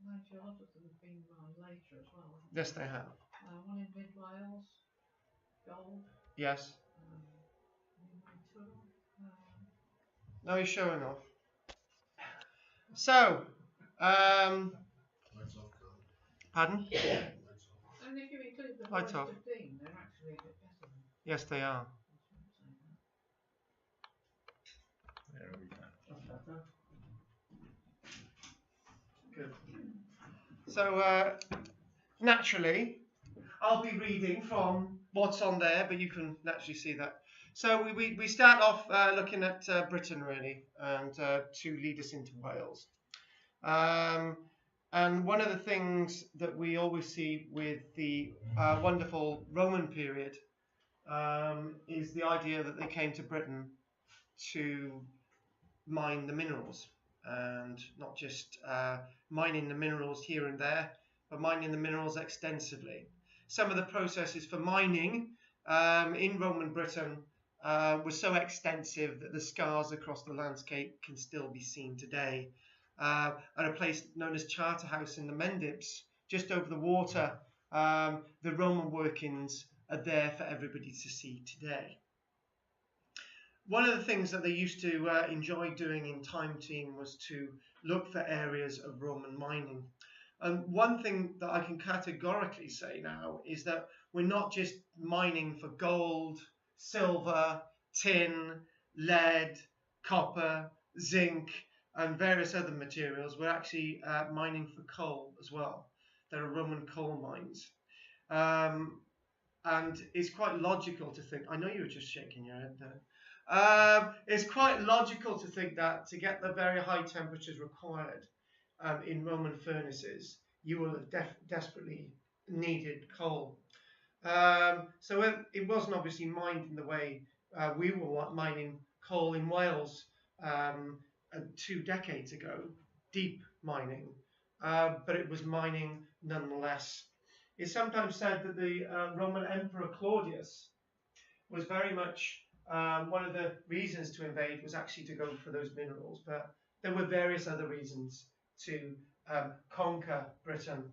Actually, a lot of them have been later as well. Yes, they have. One in Mid Wales, gold. Yes. No, he's showing off. So, pardon? And if you include the Forest of Dean, they're actually a bit better. Yes, they are. There we go. Good. So, naturally, I'll be reading from what's on there, but you can naturally see that. So we start off looking at Britain, really, and to lead us into Wales. And one of the things that we always see with the wonderful Roman period is the idea that they came to Britain to mine the minerals, and not just mining the minerals here and there, but mining the minerals extensively. Some of the processes for mining in Roman Britain were so extensive that the scars across the landscape can still be seen today. At a place known as Charterhouse in the Mendips, just over the water, the Roman workings are there for everybody to see today. One of the things that they used to enjoy doing in time team was to look for areas of Roman mining. And one thing that I can categorically say now is that we're not just mining for gold, silver, tin, lead, copper, zinc, and various other materials. We're actually mining for coal as well. There are Roman coal mines. And it's quite logical to think, I know you were just shaking your head there. It's quite logical to think that to get the very high temperatures required in Roman furnaces, you will have desperately needed coal. So it wasn't obviously mined in the way we were mining coal in Wales 2 decades ago, deep mining, but it was mining nonetheless. It's sometimes said that the Roman Emperor Claudius was very much one of the reasons to invade was actually to go for those minerals, but there were various other reasons to conquer Britain.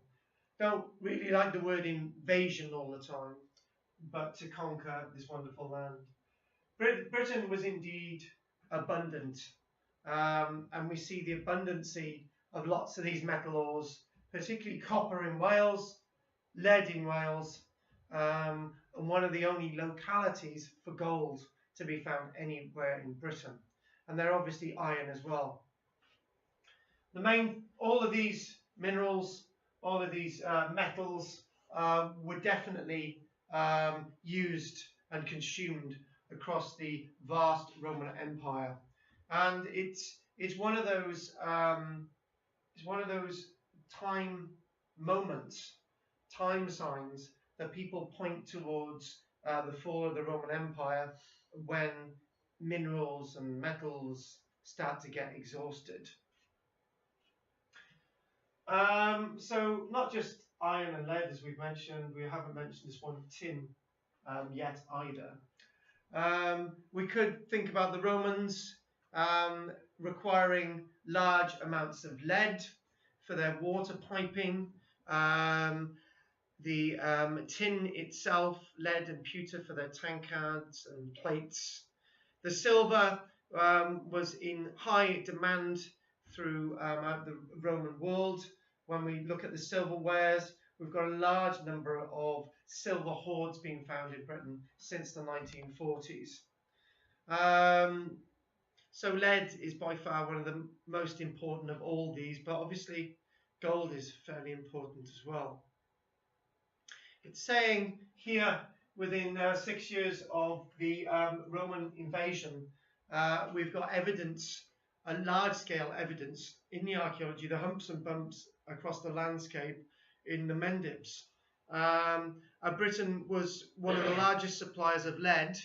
Don't really like the word invasion all the time, but to conquer this wonderful land. Britain was indeed abundant, and we see the abundancy of lots of these metal ores, particularly copper in Wales, lead in Wales, and one of the only localities for gold to be found anywhere in Britain. And they're obviously iron as well. All of these minerals, all of these metals were definitely used and consumed across the vast Roman Empire, and it's one of those time moments, time signs that people point towards the fall of the Roman Empire when minerals and metals start to get exhausted. So not just iron and lead, as we've mentioned, we haven't mentioned this one, tin, yet either. We could think about the Romans requiring large amounts of lead for their water piping. The tin itself, lead and pewter for their tankards and plates. The silver was in high demand throughout the Roman world. When we look at the silverwares, we've got a large number of silver hoards being found in Britain since the 1940s. So lead is by far one of the most important of all these, but obviously gold is fairly important as well. It's saying here within 6 years of the Roman invasion, we've got evidence, a large-scale evidence in the archaeology, the humps and bumps across the landscape in the Mendips. Britain was one of the largest suppliers of lead,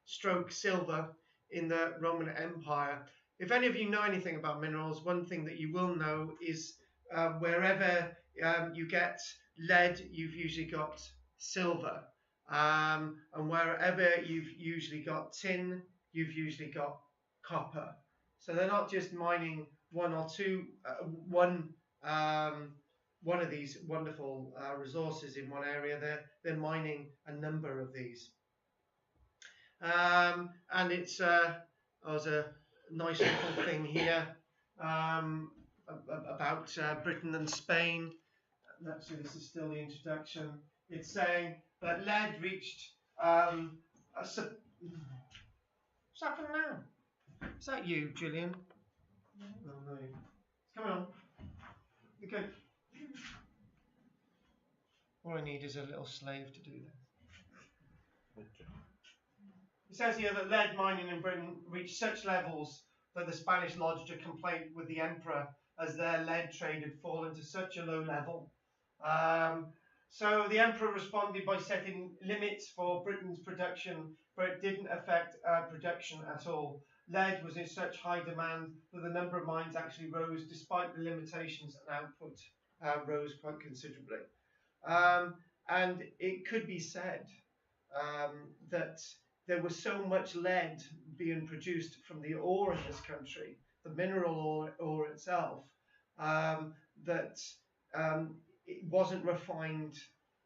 stroke silver, in the Roman Empire. If any of you know anything about minerals, one thing that you will know is wherever you get lead, you've usually got silver. And wherever you've usually got tin, you've usually got copper. So they're not just mining one one of these wonderful resources in one area. They're mining a number of these. And it's there's a nice little thing here about Britain and Spain. Actually, this is still the introduction. It's saying that lead reached what's happening now? Is that you, Gillian? Oh no. Come on. Okay. All I need is a little slave to do this. It says here that lead mining in Britain reached such levels that the Spanish lodged a complaint with the emperor as their lead trade had fallen to such a low level. So the emperor responded by setting limits for Britain's production, but it didn't affect production at all. Lead was in such high demand that the number of mines actually rose despite the limitations, and output rose quite considerably. And it could be said that there was so much lead being produced from the ore in this country, the mineral ore itself, that it wasn't refined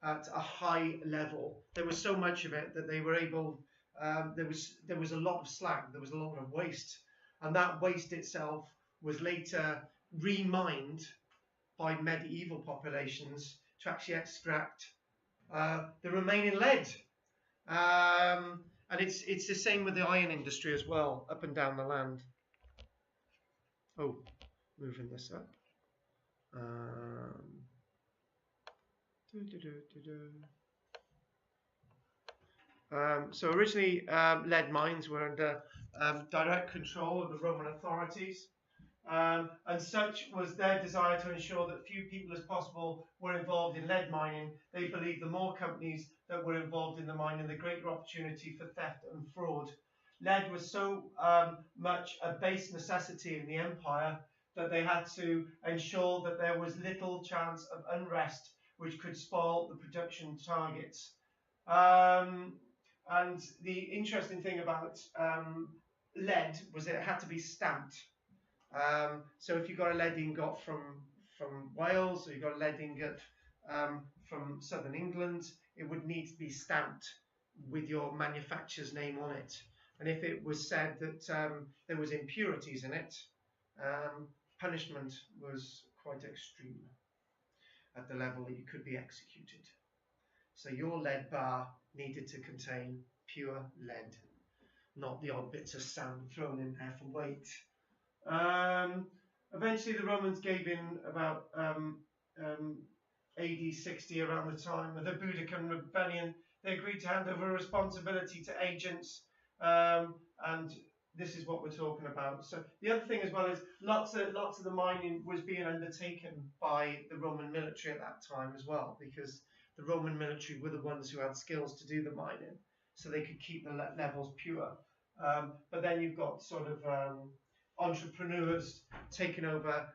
at a high level. There was so much of it that they were able, there was a lot of slag, there was a lot of waste, and that waste itself was later remined by medieval populations to actually extract the remaining lead. And it's the same with the iron industry as well, up and down the land. Oh, moving this up. So originally, lead mines were under direct control of the Roman authorities, and such was their desire to ensure that few people as possible were involved in lead mining. They believed the more companies that were involved in the mining, the greater opportunity for theft and fraud. Lead was so much a base necessity in the empire that they had to ensure that there was little chance of unrest which could spoil the production targets. And the interesting thing about lead was that it had to be stamped. So if you got a lead ingot from Wales, or you got a lead ingot from southern England, it would need to be stamped with your manufacturer's name on it. And if it was said that there was impurities in it, punishment was quite extreme at the level that you could be executed. So your lead bar needed to contain pure lead, not the odd bits of sand thrown in there for weight. Eventually the Romans gave in about AD 60, around the time of the Boudiccan rebellion. They agreed to hand over responsibility to agents, and this is what we're talking about. So the other thing as well is lots of the mining was being undertaken by the Roman military at that time as well, because the Roman military were the ones who had skills to do the mining, so they could keep the levels pure. But then you've got sort of entrepreneurs taking over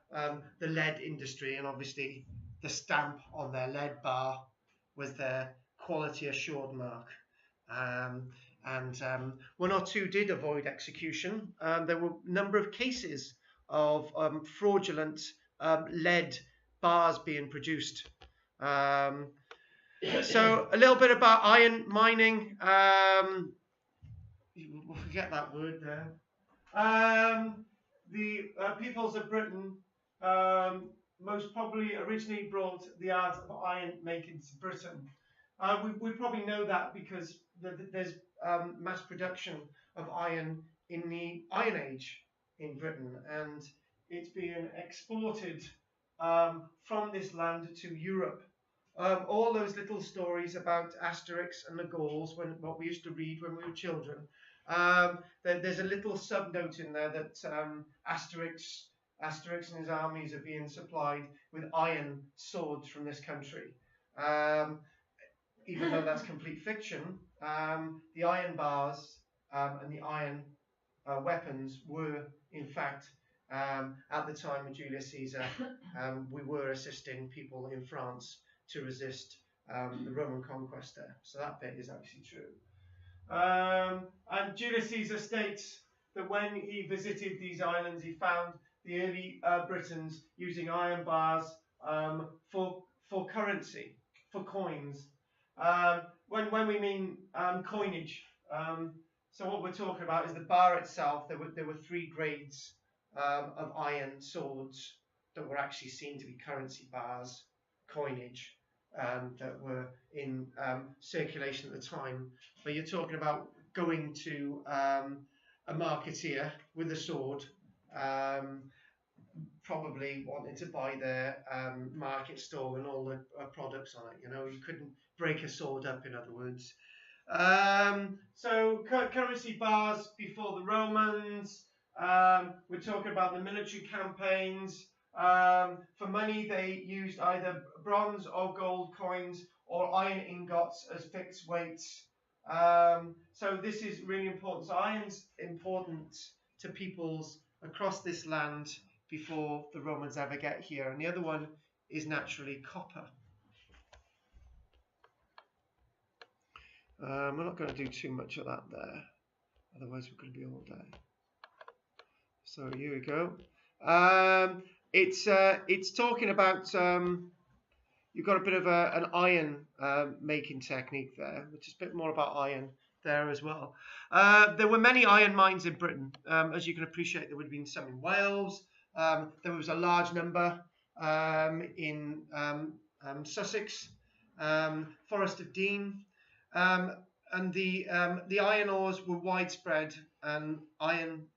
the lead industry, and obviously the stamp on their lead bar was their quality assured mark. And one or two did avoid execution. There were a number of cases of fraudulent lead bars being produced. So a little bit about iron mining. We'll forget that word there. The peoples of Britain most probably originally brought the art of iron making to Britain. We probably know that because there's mass production of iron in the Iron Age in Britain, and it's being exported from this land to Europe. All those little stories about Asterix and the Gauls, what we used to read when we were children, there's a little subnote in there that Asterix and his armies are being supplied with iron swords from this country. Even though that's complete fiction, the iron bars and the iron weapons were, in fact, at the time of Julius Caesar, we were assisting people in France to resist the Roman conquest there. So that bit is actually true. And Julius Caesar states that when he visited these islands, he found the early Britons using iron bars for currency, for coins. When we mean coinage, so what we're talking about is the bar itself. There were 3 grades of iron swords that were actually seen to be currency bars, coinage, that were in circulation at the time. But you're talking about going to a marketeer with a sword, probably wanting to buy their market stall and all the products on it. You know, you couldn't break a sword up, in other words. So currency bars before the Romans. We're talking about the military campaigns. For money, they used either bronze or gold coins or iron ingots as fixed weights. So this is really important. So iron's important to peoples across this land before the Romans ever get here. And the other one is naturally copper. We're not going to do too much of that there, otherwise we're going to be all day. So here we go. It's talking about you've got a bit of an iron making technique there, which is a bit more about iron there as well. There were many iron mines in Britain. As you can appreciate, there would have been some in Wales. There was a large number in Sussex, Forest of Dean. And the iron ores were widespread, and iron,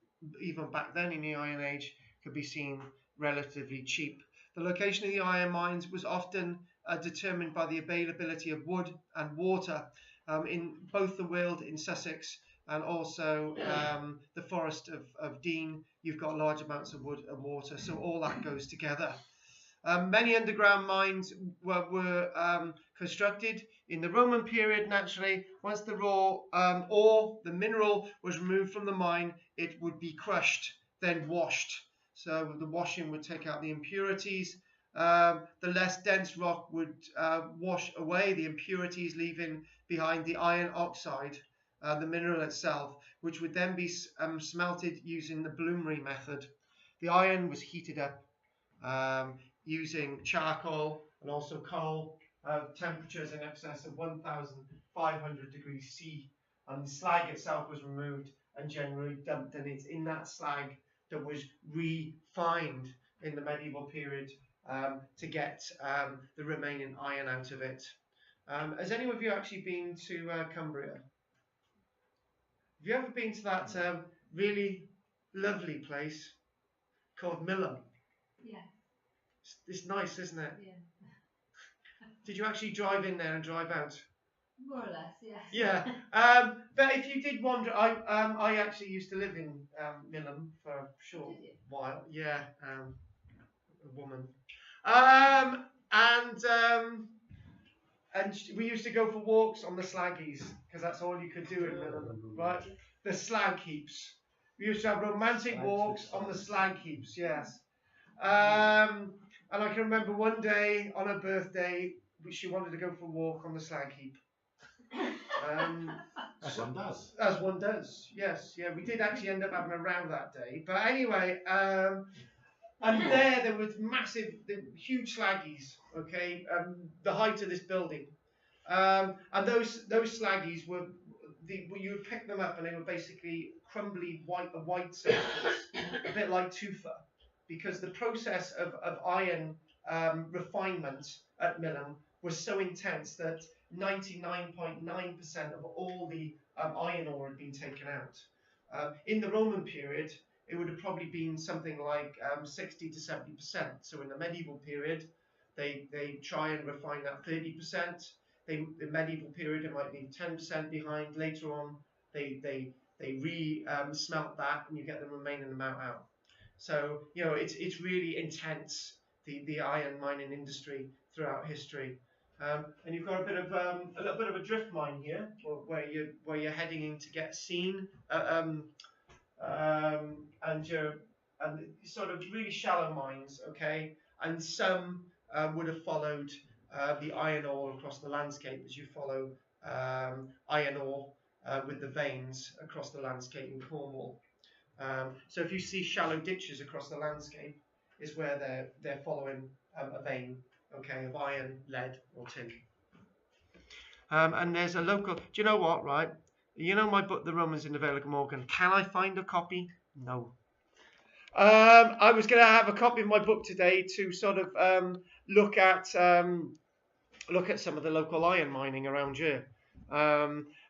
even back then in the Iron Age, could be seen relatively cheap. The location of the iron mines was often determined by the availability of wood and water. In both the Weald in Sussex and also the Forest of Dean, you've got large amounts of wood and water, so all that goes together. Many underground mines were constructed in the Roman period. Naturally, once the raw ore, the mineral, was removed from the mine, it would be crushed, then washed. So the washing would take out the impurities. The less dense rock would wash away the impurities, leaving behind the iron oxide, the mineral itself, which would then be smelted using the bloomery method. The iron was heated up using charcoal and also coal, temperatures in excess of 1,500 degrees C, and the slag itself was removed and generally dumped, and it's in that slag that was refined in the medieval period to get the remaining iron out of it. Has any of you actually been to Cumbria? Have you ever been to that really lovely place called Millom? Yeah. It's nice, isn't it? Yeah. Did you actually drive in there and drive out? More or less, yes. Yeah. But if you did wander, I actually used to live in Millom for a short while. Yeah. A woman. And we used to go for walks on the slag heaps because that's all you could do in Millom, right? The slag heaps. We used to have romantic walks on the slag heaps. Yes. And I can remember one day on her birthday, she wanted to go for a walk on the slag heap. As one does. As one does, yes. Yeah, we did actually end up having a row that day. But anyway, and there was massive, huge slaggies, okay, the height of this building. And those slaggies were, you would pick them up and they were basically crumbly white surface, a bit like tufa. Because the process of iron refinement at Millom was so intense that 99.9% of all the iron ore had been taken out. In the Roman period, it would have probably been something like 60 to 70%. So in the medieval period, they try and refine that 30%. The medieval period, it might be 10% behind. Later on, they smelt that, and you get the remaining amount out. So, you know, it's really intense, the iron mining industry throughout history. And you've got a little bit of a drift mine here, where you're heading in to get seen, and sort of really shallow mines, okay. And some would have followed the iron ore across the landscape as you follow iron ore with the veins across the landscape in Cornwall. So if you see shallow ditches across the landscape, is where they're following a vein, okay, of iron, lead, or tin. And there's a local. Do you know what? Right? You know my book, The Romans in the Vale of Glamorgan. Can I find a copy? No. I was going to have a copy of my book today to sort of look at some of the local iron mining around here.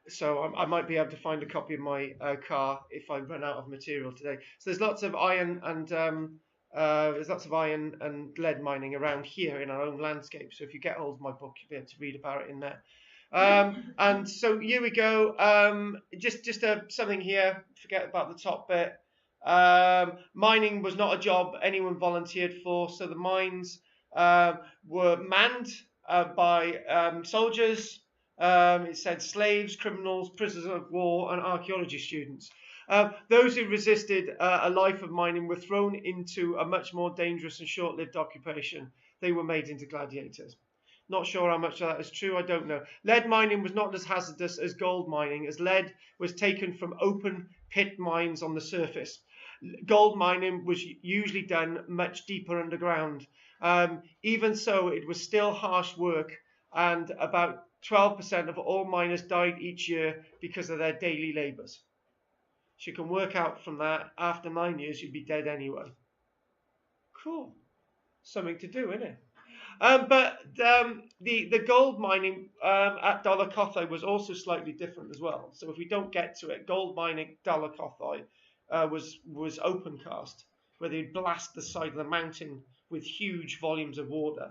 So I might be able to find a copy of my car if I run out of material today. So there's lots of iron and lead mining around here in our own landscape. So if you get hold of my book, you'll be able to read about it in there. And so here we go. Just something here. Forget about the top bit. Mining was not a job anyone volunteered for. So the mines were manned by soldiers. It said slaves, criminals, prisoners of war, and archaeology students. Those who resisted a life of mining were thrown into a much more dangerous and short-lived occupation. They were made into gladiators. Not sure how much of that is true, I don't know. Lead mining was not as hazardous as gold mining, as lead was taken from open pit mines on the surface. Gold mining was usually done much deeper underground. Even so, it was still harsh work, and about 12% of all miners died each year because of their daily labours. So you can work out from that, after 9 years, you'd be dead anyway. Cool. Something to do, isn't it? But the gold mining at Dolokhov was also slightly different as well. So if we don't get to it, gold mining at Dolokhov was open cast, where they'd blast the side of the mountain with huge volumes of water.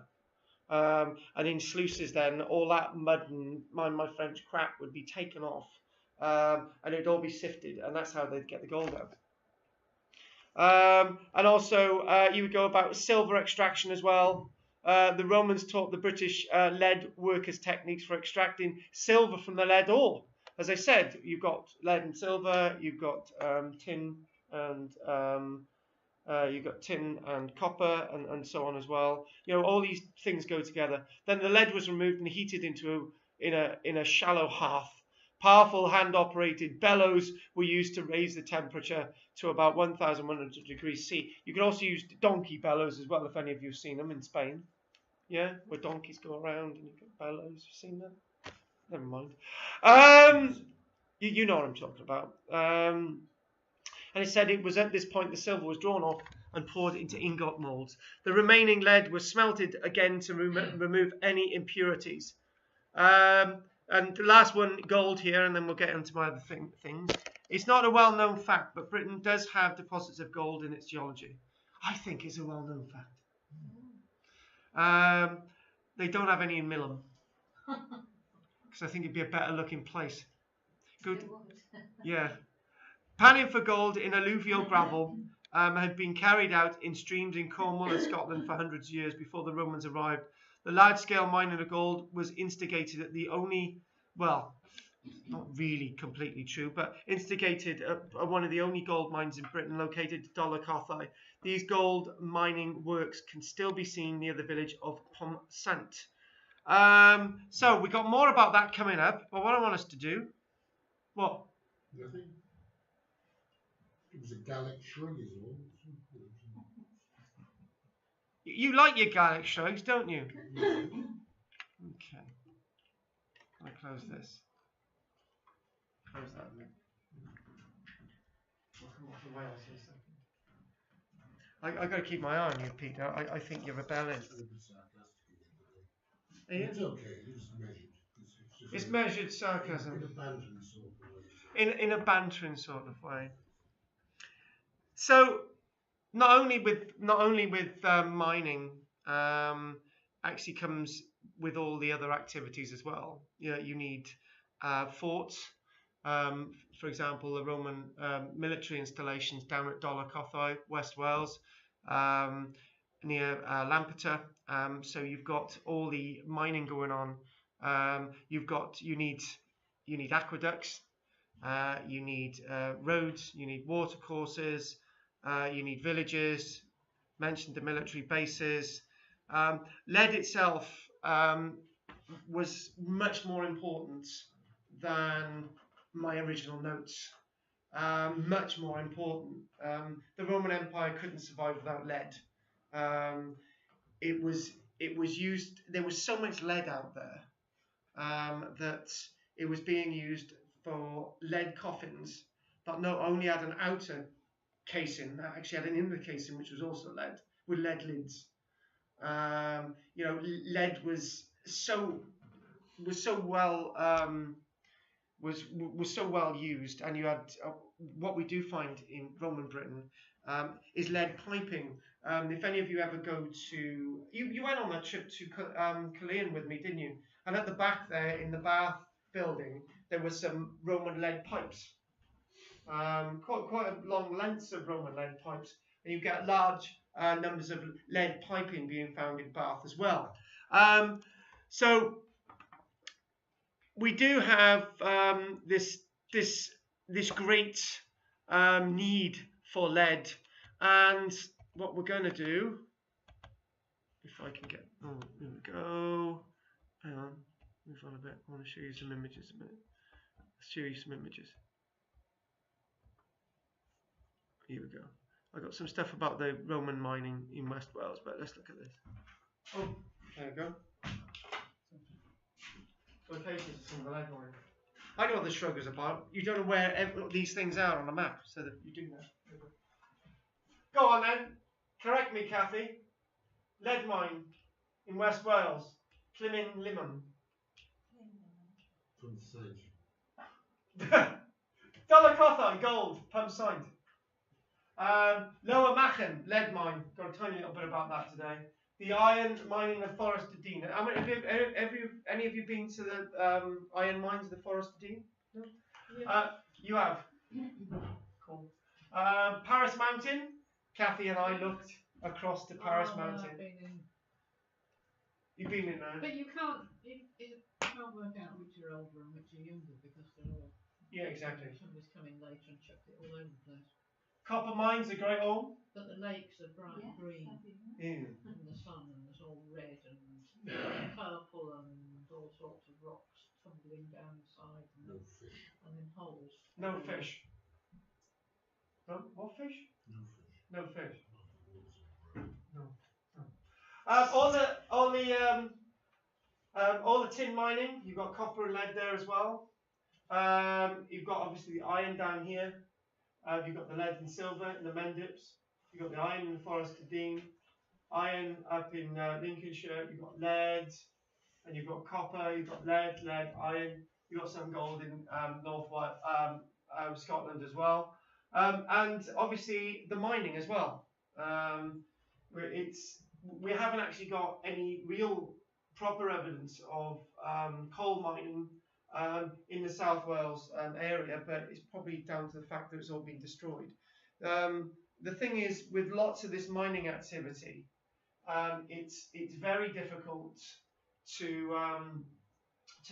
And in sluices then, all that mud and my French crap would be taken off, and it'd all be sifted, and that's how they'd get the gold out. And also, you would go about silver extraction as well. The Romans taught the British lead workers techniques for extracting silver from the lead ore. As I said, you've got lead and silver, you've got tin and copper and so on as well. You know, all these things go together. Then the lead was removed and heated in a shallow hearth. Powerful hand-operated bellows were used to raise the temperature to about 1,100 degrees C. You can also use donkey bellows as well, if any of you have seen them in Spain. Yeah, where donkeys go around and you get bellows. You've seen them? Never mind. You know what I'm talking about. And it said it was at this point the silver was drawn off and poured into ingot molds. The remaining lead was smelted again to remove any impurities. And the last one, gold here, and then we'll get into my other things. It's not a well-known fact, but Britain does have deposits of gold in its geology. I think it's a well-known fact. They don't have any in Millom, because I think it'd be a better-looking place. Good. Yeah. Panning for gold in alluvial gravel had been carried out in streams in Cornwall and Scotland for hundreds of years before the Romans arrived. The large-scale mining of gold was instigated at the only, well, not really completely true, but instigated at one of the only gold mines in Britain located at Dolokhov. These gold mining works can still be seen near the village of Pomsant. So we got more about that coming up, but what I want us to do, what? Nothing. It was a Gallic shrug is all. You like your Gallic shrugs, don't you? Okay. I'll close this. Close that a minute. I'll come off the wires here a second. I've got to keep my eye on you, Peter. I think you're rebelling. Are you? It's okay. It's measured. It's measured sarcasm. In a bantering sort of way. In a bantering sort of way. So, not only with mining, actually comes with all the other activities as well. You need forts. For example, the Roman military installations down at Dolokhov, West Wales, near Llantwit. So you've got all the mining going on. You need aqueducts. You need roads. You need water courses. You need villages. Mentioned the military bases. Lead itself was much more important than my original notes. Much more important. The Roman Empire couldn't survive without lead. it was used. There was so much lead out there that it was being used for lead coffins that not only had an outer casing, that actually had an inner casing which was also lead with lead lids. Lead was so well used, and you had what we do find in Roman Britain is lead piping. If any of you ever go to, you went on that trip to Culzean with me, didn't you? And at the back there in the Bath building, there were some Roman lead pipes, quite a long lengths of Roman lead pipes, and you get large numbers of lead piping being found in Bath as well. So we do have this great need for lead, and what we're going to do, if I can get, oh, here we go. Hang on, move on a bit. I want to show you some images a minute. Let's show you some images. Here we go. I got some stuff about the Roman mining in West Wales, but let's look at this. Oh, there you go. Locations of some of the lead mining. I know what the shrug is about. You don't know where these things are on a map, so that you do know. Go on then. Correct me, Kathy. Lead mine in West Wales. Ptolemies Limon. Dolokhov, gold, pump signed. Lower Machen, lead mine. Got a tiny little bit about that today. The iron mining of Forest of Dean. How many any of you been to the iron mines of the Forest of Dean? No? Yeah. You have. Cool. Paris Mountain. Kathy and I looked across to Paris Mountain. You've been in there. But you can't work out which are older and which are younger because they're all. Yeah, exactly. Somebody's come in later and chucked it all over the place. Copper mines are great home. But the lakes are bright green. Yeah. And the sun, and it's all red and purple and all sorts of rocks tumbling down the side. And no fish. And in holes. No fish. No, what fish? No fish. No fish. No. All the tin mining. You've got copper and lead there as well. You've got obviously the iron down here. You've got the lead and silver in the Mendips. You've got the iron in the Forest of Dean. Iron up in Lincolnshire. You've got lead, and you've got copper. You've got lead, iron. You've got some gold in North Scotland as well, and obviously the mining as well. We haven't actually got any real proper evidence of coal mining in the South Wales area, but it's probably down to the fact that it's all been destroyed. The thing is, with lots of this mining activity, it's very difficult to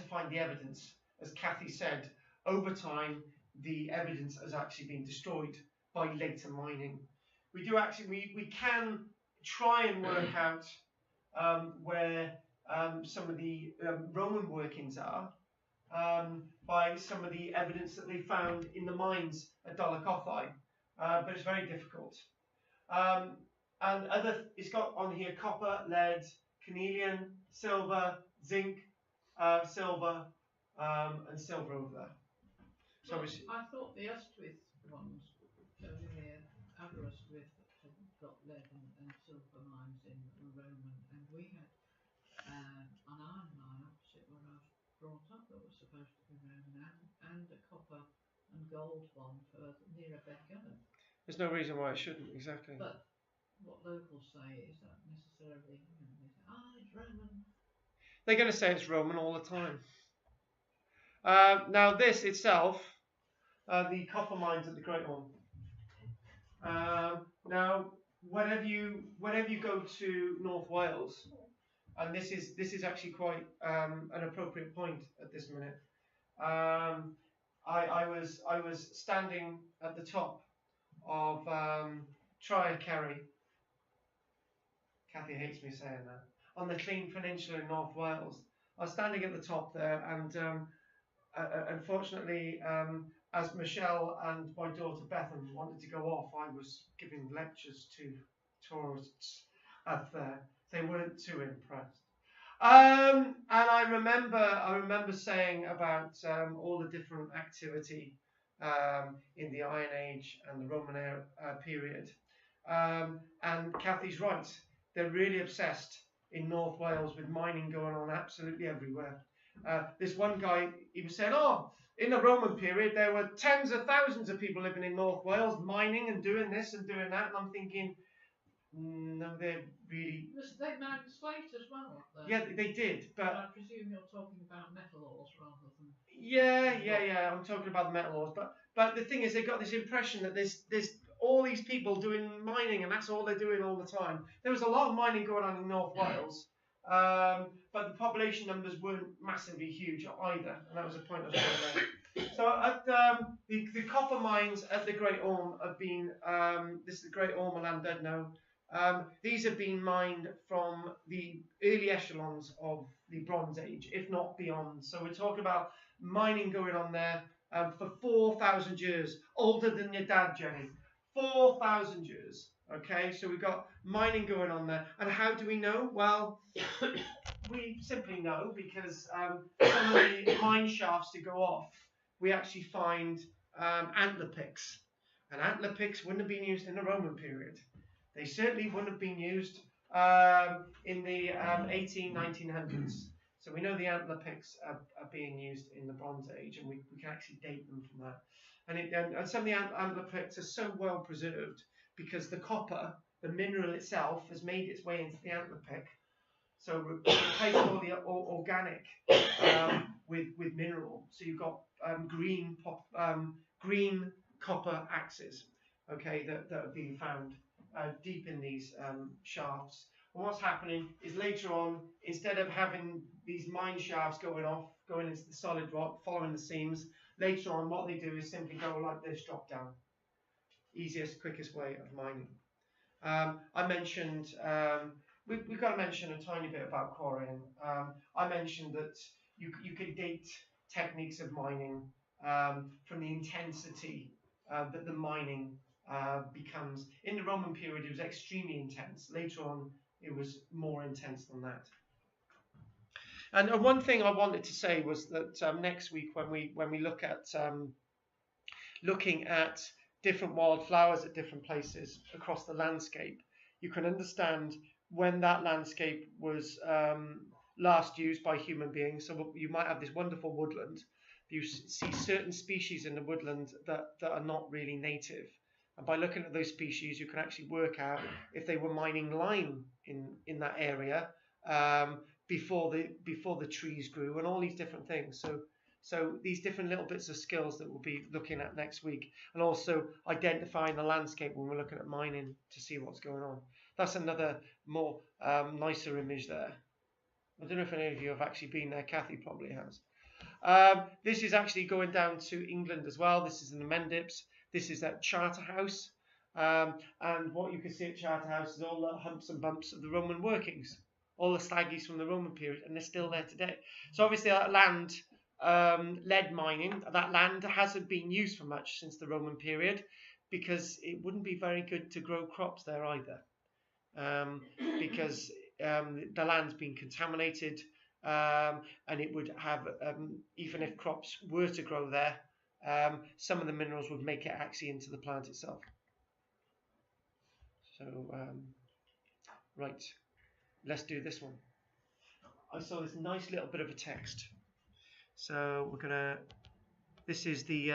find the evidence. As Kathy said, over time, the evidence has actually been destroyed by later mining. We can try and work out where some of the Roman workings are by some of the evidence that they found in the mines at Dolokhov, but it's very difficult. And it's got on here copper, lead, carnelian, silver, zinc, silver, and silver over there. So well, I thought the Llantwit ones over here, Aberystwyth, had got lead and silver mines in Roman, and we had an iron mine opposite where I was brought up that was supposed to be Roman, and a copper and gold one near Beckenham. There's no reason why it shouldn't, exactly. But what locals say is that necessarily, they say, it's Roman. They're going to say it's Roman all the time. Now this itself, the copper mines at the Great Orme. Now, whenever you go to North Wales, and this is actually quite an appropriate point at this minute. I was standing at the top of Carry. Kathy hates me saying that. On the Clean Peninsula in North Wales. I was standing at the top there, and unfortunately, as Michelle and my daughter Bethan wanted to go off, I was giving lectures to tourists up there. They weren't too impressed. And I remember saying about all the different activity in the Iron Age and the Roman period. And Kathy's right. They're really obsessed in North Wales with mining going on absolutely everywhere. This one guy, he was saying, oh, in the Roman period, there were tens of thousands of people living in North Wales mining and doing this and doing that. And I'm thinking, no, they're really... They mined slate as well up there. Yeah, they did, but... I presume you're talking about metal ores rather than... Yeah, I'm talking about the metal ores. But the thing is, they got this impression that there's all these people doing mining and that's all they're doing all the time. There was a lot of mining going on in North Wales, but the population numbers weren't massively huge either, and that was the point I was trying to make. So at the copper mines at the Great Orme have been, this is the Great Orme of Llandudno. These have been mined from the early echelons of the Bronze Age, if not beyond. So we're talking about mining going on there for 4,000 years, older than your dad, Jenny. 4,000 years. Okay, so we've got mining going on there. And how do we know? Well, we simply know because some of the mine shafts to go off, we actually find antler picks. And antler picks wouldn't have been used in the Roman period. They certainly wouldn't have been used in the 1900s. So we know the antler picks are being used in the Bronze Age, and we can actually date them from that. And some of the antler picks are so well preserved because the copper, the mineral itself, has made its way into the antler pick. So replace all the organic with mineral. So you've got green copper axes, okay, that are being found deep in these shafts. And what's happening is later on, instead of having these mine shafts going into the solid rock, following the seams, later on what they do is simply go like this, drop down. Easiest, quickest way of mining. I mentioned, we've got to mention a tiny bit about quarrying. I mentioned that you can date techniques of mining from the intensity that the mining becomes. In the Roman period, it was extremely intense. Later on, it was more intense than that. And one thing I wanted to say was that next week, when we look at looking at different wildflowers at different places across the landscape, you can understand when that landscape was last used by human beings. So you might have this wonderful woodland. You see certain species in the woodland that are not really native. And by looking at those species, you can actually work out if they were mining lime in that area before the trees grew, and all these different things. So these different little bits of skills that we'll be looking at next week, and also identifying the landscape when we're looking at mining to see what's going on. That's another more nicer image there. I don't know if any of you have actually been there. Kathy probably has. This is actually going down to England as well. This is in the Mendips. This is at Charterhouse. And what you can see at Charterhouse is all the humps and bumps of the Roman workings. All the staggies from the Roman period, and they're still there today. So obviously that land, lead mining, that land hasn't been used for much since the Roman period, because it wouldn't be very good to grow crops there either. Because the land's been contaminated, and it would have, even if crops were to grow there, some of the minerals would make it actually into the plant itself. So, right, let's do this one. I saw this nice little bit of a text. So we're gonna. This is the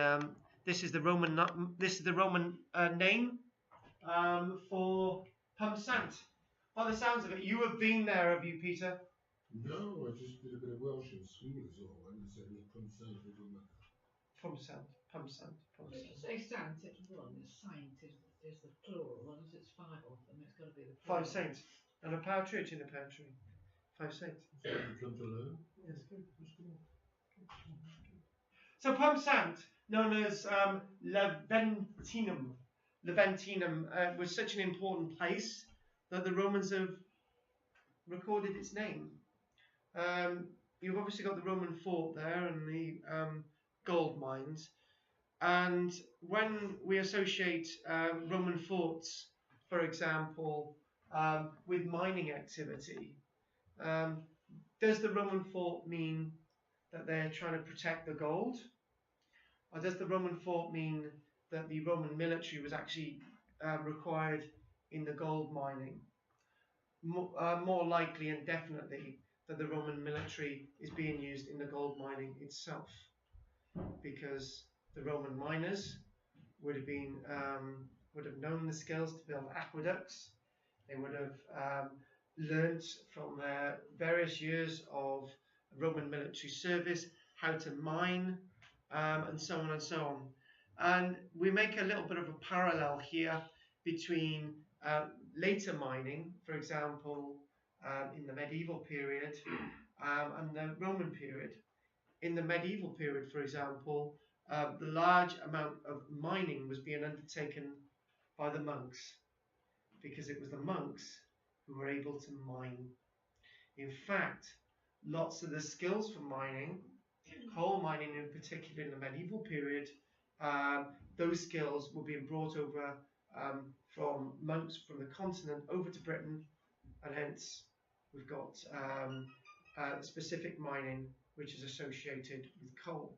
Roman name for Pump Sant. By the sounds of it, you have been there, have you, Peter? No, I just did a bit of Welsh in school as well. I didn't say Pump Sant. Pump Sant. If you say sant, it's one. Saint is the plural. Once it's five of them, it's got to be the plural. 5 saints. And a power church in the pantry. 5 saints. So you come to learn? Yes, good. So Pump Sant, known as Levent Enum. Levent Enum was such an important place that the Romans have recorded its name. You've obviously got the Roman fort there and the gold mines. And when we associate Roman forts, for example, with mining activity. Does the Roman fort mean that they're trying to protect the gold? Or does the Roman fort mean that the Roman military was actually required in the gold mining? More likely and definitely that the Roman military is being used in the gold mining itself, because the Roman miners would have known the skills to build aqueducts. They would have learnt from their various years of Roman military service how to mine, and so on and so on. And we make a little bit of a parallel here between later mining, for example, in the medieval period, and the Roman period. In the medieval period, for example, the large amount of mining was being undertaken by the monks, because it was the monks who were able to mine. In fact, lots of the skills for mining, coal mining in particular in the medieval period, those skills were being brought over from monks from the continent over to Britain, and hence we've got specific mining which is associated with coal.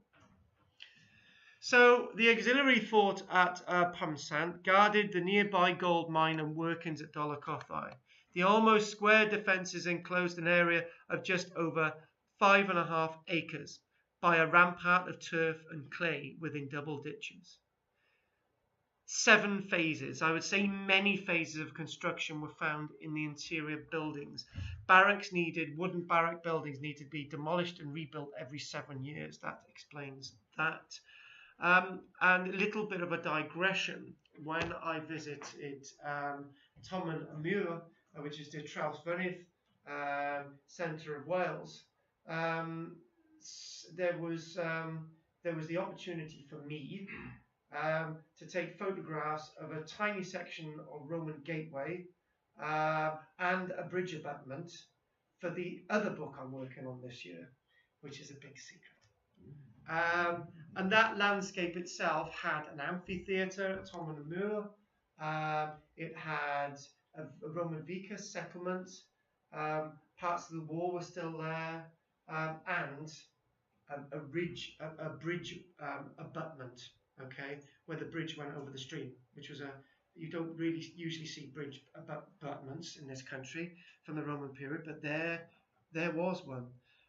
So the auxiliary fort at Pumsant guarded the nearby gold mine and workings at Dolokhov. The almost square defences enclosed an area of just over 5.5 acres by a rampart of turf and clay within double ditches. 7 phases, I would say many phases of construction were found in the interior buildings. Wooden barrack buildings need to be demolished and rebuilt every 7 years. That explains that. And a little bit of a digression. When I visited Tommen y Mur, which is the Trawsfynydd centre of Wales, there was the opportunity for me to take photographs of a tiny section of Roman gateway and a bridge abutment for the other book I'm working on this year, which is a big secret. And that landscape itself had an amphitheatre at Tommen y Mur. It had a Roman vicus settlement. Parts of the wall were still there, and a bridge abutment. Okay, where the bridge went over the stream, which was you don't really usually see bridge abutments in this country from the Roman period, but there was one.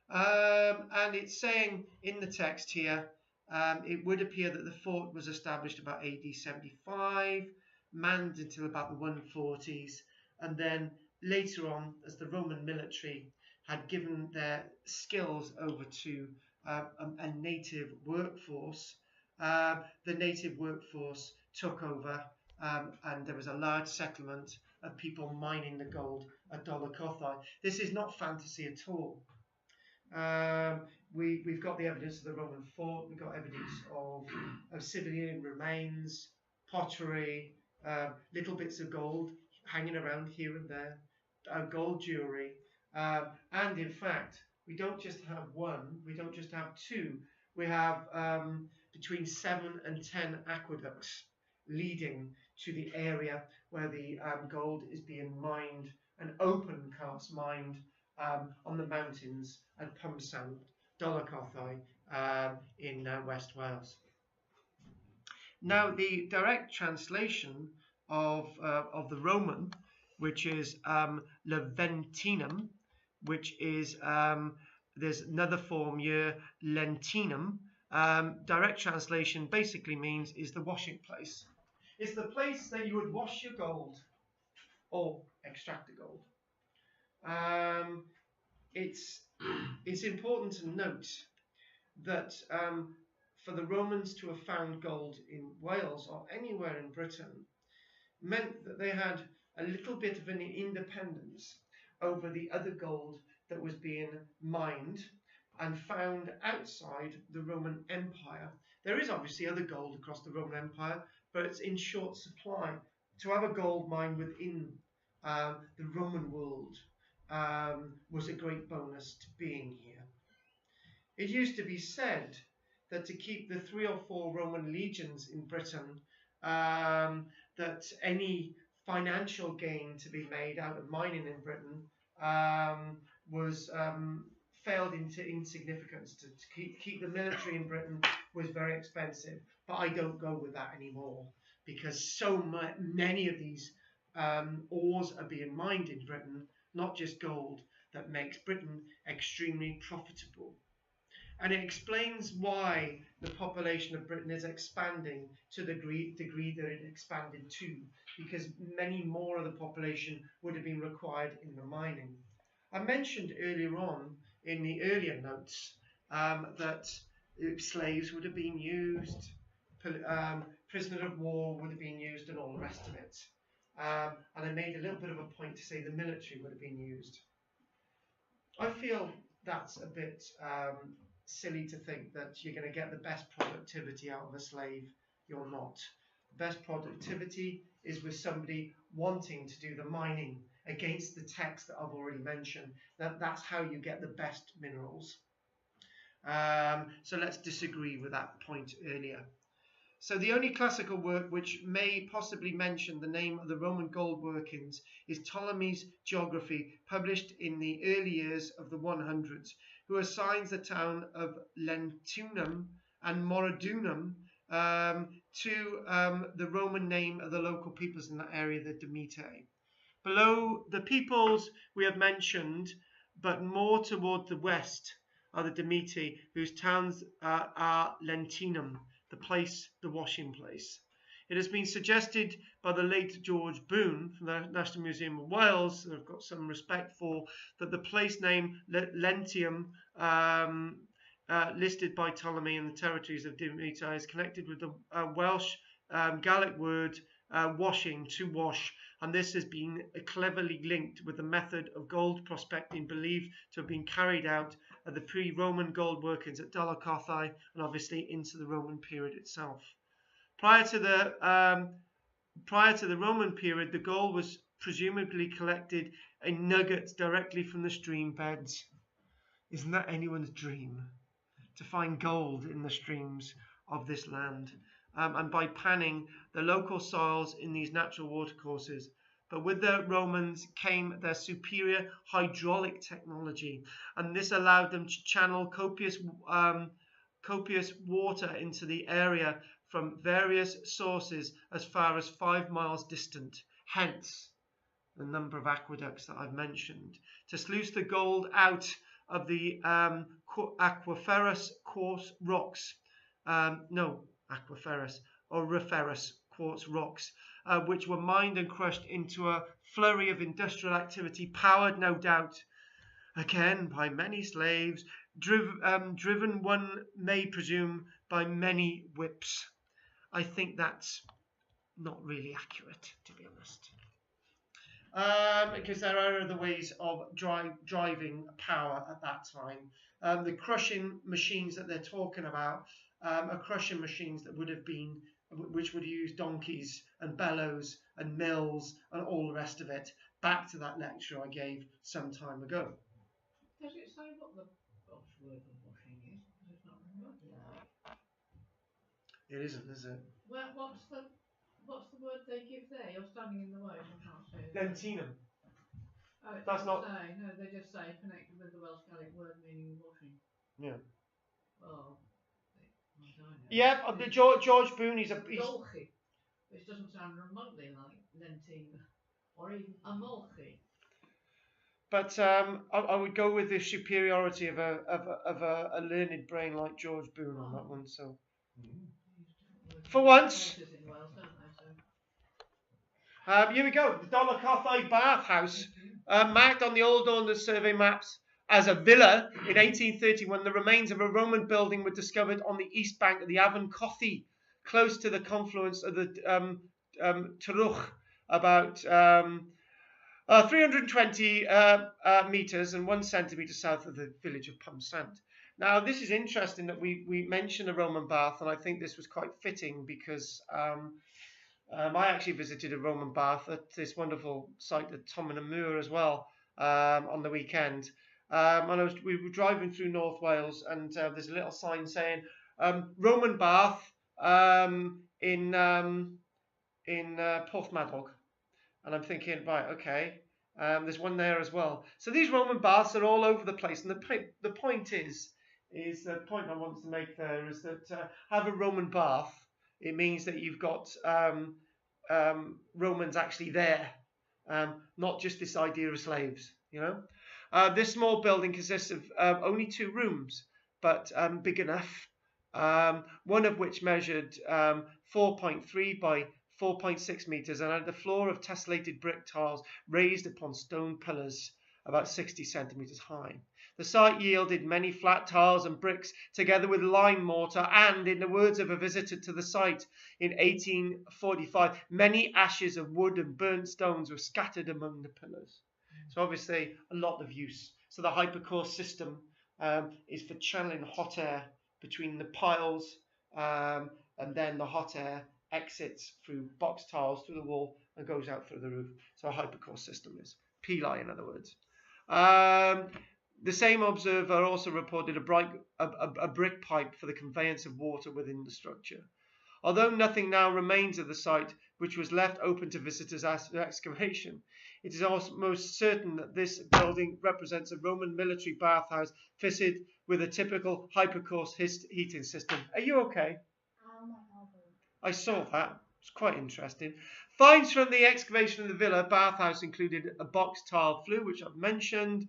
And it's saying in the text here, it would appear that the fort was established about AD 75, manned until about the 140s, and then later on, as the Roman military had given their skills over to a native workforce, the native workforce took over, and there was a large settlement of people mining the gold at Dolokhov. This is not fantasy at all. We've got the evidence of the Roman fort, we've got evidence of civilian remains, pottery, little bits of gold hanging around here and there, gold jewellery, and in fact, we don't just have one, we don't just have two, we have between 7 and 10 aqueducts leading to the area where the gold is being mined, and open cast mined on the mountains at Pumsant, Dolokhov in West Wales. Now, the direct translation of the Roman, which is Levent Enum, which is there's another form here, Lentinum. Direct translation basically means is the washing place. It's the place that you would wash your gold or extract the gold. It's important to note that for the Romans to have found gold in Wales or anywhere in Britain meant that they had a little bit of an independence over the other gold that was being mined and found outside the Roman Empire. There is obviously other gold across the Roman Empire, but it's in short supply. To have a gold mine within the Roman world was a great bonus to being here. It used to be said that to keep the 3 or 4 Roman legions in Britain, that any financial gain to be made out of mining in Britain was failed into insignificance. To keep the military in Britain was very expensive, but I don't go with that anymore because so many of these ores are being mined in Britain, not just gold, that makes Britain extremely profitable. And it explains why the population of Britain is expanding to the degree that it expanded to, because many more of the population would have been required in the mining. I mentioned earlier on in the earlier notes that slaves would have been used, prisoners of war would have been used, and all the rest of it. And I made a little bit of a point to say the military would have been used. I feel that's a bit silly to think that you're going to get the best productivity out of a slave. You're not. The best productivity is with somebody wanting to do the mining against the text that I've already mentioned. That's how you get the best minerals. So let's disagree with that point earlier. So the only classical work which may possibly mention the name of the Roman gold workings is Ptolemies Geography, published in the early years of the 100s, who assigns the town of Llantwit and Moradunum to the Roman name of the local peoples in that area, the Demetae. Below the peoples we have mentioned, but more toward the west, are the Demetae, whose towns are Lentinum, the place, the washing place. It has been suggested by the late George Boone from the National Museum of Wales, and I've got some respect for, that the place name Lentium, listed by Ptolemy in the territories of Demetae, is connected with the Welsh Gaelic word washing, to wash, and this has been cleverly linked with the method of gold prospecting believed to have been carried out at the pre-Roman gold workings at Dolokhov and obviously into the Roman period itself. Prior to the Roman period, the gold was presumably collected in nuggets directly from the stream beds. Isn't that anyone's dream? To find gold in the streams of this land. And by panning the local soils in these natural watercourses. But with the Romans came their superior hydraulic technology, and this allowed them to channel copious water into the area from various sources as far as 5 miles distant, hence the number of aqueducts that I've mentioned, to sluice the gold out of the aquiferous quartz rocks, auriferous quartz rocks, which were mined and crushed into a flurry of industrial activity, powered no doubt again by many slaves, driven one may presume by many whips. I think that's not really accurate, to be honest. Because there are other ways of driving power at that time. The crushing machines that they're talking about are crushing machines that would have been, which would use donkeys and bellows and mills and all the rest of it. Back to that lecture I gave some time ago. Does it say what the Welsh word of washing is? Because it's not remotely. It isn't, is it? Well, what's the word they give there? You're standing in the way, so I can't say it. Lentinum. Oh, it That's doesn't not. say. No, they just say connected with the Welsh Gaelic word meaning washing. Yeah. Oh, I don't know. Yeah, George Boone, he's Dolchi, which doesn't sound remotely like Lentina, or even Amolchi. But I would go with the superiority of a learned brain like George Boone on that one. So for once, here we go. The Dolokhov bathhouse, marked on the old Ordnance Survey maps as a villa in 1831. The remains of a Roman building were discovered on the east bank of the Avon Cothi, close to the confluence of the Taruch, about 320 meters and 1 centimeter south of the village of Pumsant. Now, this is interesting that we mention the Roman bath, and I think this was quite fitting because I actually visited a Roman bath at this wonderful site at Tomenamur as well on the weekend. And we were driving through North Wales, and there's a little sign saying Roman bath in Porthmadog. And I'm thinking, right, okay, there's one there as well. So these Roman baths are all over the place. And the point is the point I want to make there is that have a Roman bath, it means that you've got Romans actually there, not just this idea of slaves, you know. This small building consists of only 2 rooms, but big enough, one of which measured 4.3 by 4.6 meters and had the floor of tessellated brick tiles raised upon stone pillars about 60 centimeters high. The site yielded many flat tiles and bricks together with lime mortar and, in the words of a visitor to the site in 1845, many ashes of wood and burnt stones were scattered among the pillars. So obviously a lot of use. So the hypercore system is for channeling hot air between the piles, and then the hot air exits through box tiles through the wall and goes out through the roof. So a hypercore system is pili, in other words. The same observer also reported a brick pipe for the conveyance of water within the structure. Although nothing now remains of the site, which was left open to visitors after excavation, it is almost certain that this building represents a Roman military bathhouse fitted with a typical hypercourse heating system. Are you okay? I saw that. It's quite interesting. Finds from the excavation of the villa bathhouse included a box tile flue, which I've mentioned,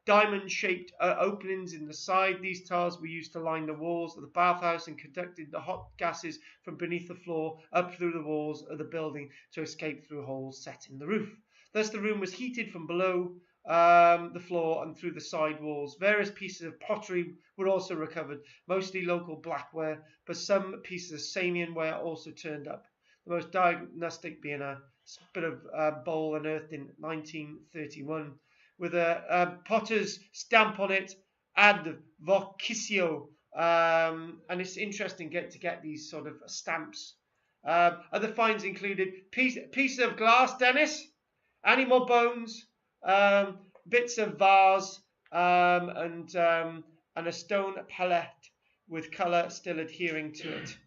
diamond-shaped openings in the side. These tiles were used to line the walls of the bathhouse and conducted the hot gases from beneath the floor up through the walls of the building to escape through holes set in the roof. Thus the room was heated from below the floor and through the side walls. Various pieces of pottery were also recovered, mostly local blackware, but some pieces of Samian ware also turned up. The most diagnostic being a bit of bowl unearthed in 1931 with a potter's stamp on it, ad vocisio, and it's interesting to get these sort of stamps. Other finds included pieces of glass, Dennis, animal bones, bits of vase, and a stone palette with colour still adhering to it.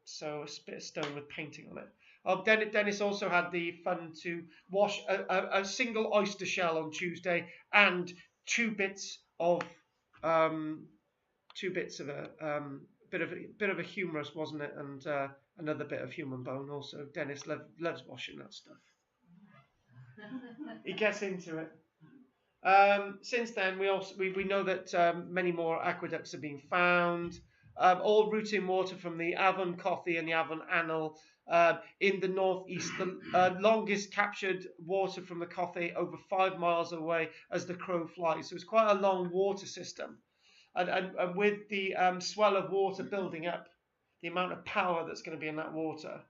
So a bit of stone with painting on it. Dennis also had the fun to wash a single oyster shell on Tuesday and two bits of a bit of a humerus, wasn't it? And another bit of human bone. Also, Dennis loves washing that stuff. He gets into it. Since then, we know that many more aqueducts have been found, all routing water from the Avon Cothi and the Avon Annal in the northeast. The longest captured water from the Cothi over 5 miles away as the crow flies. So it's quite a long water system. And with the swell of water building up, the amount of power that's going to be in that water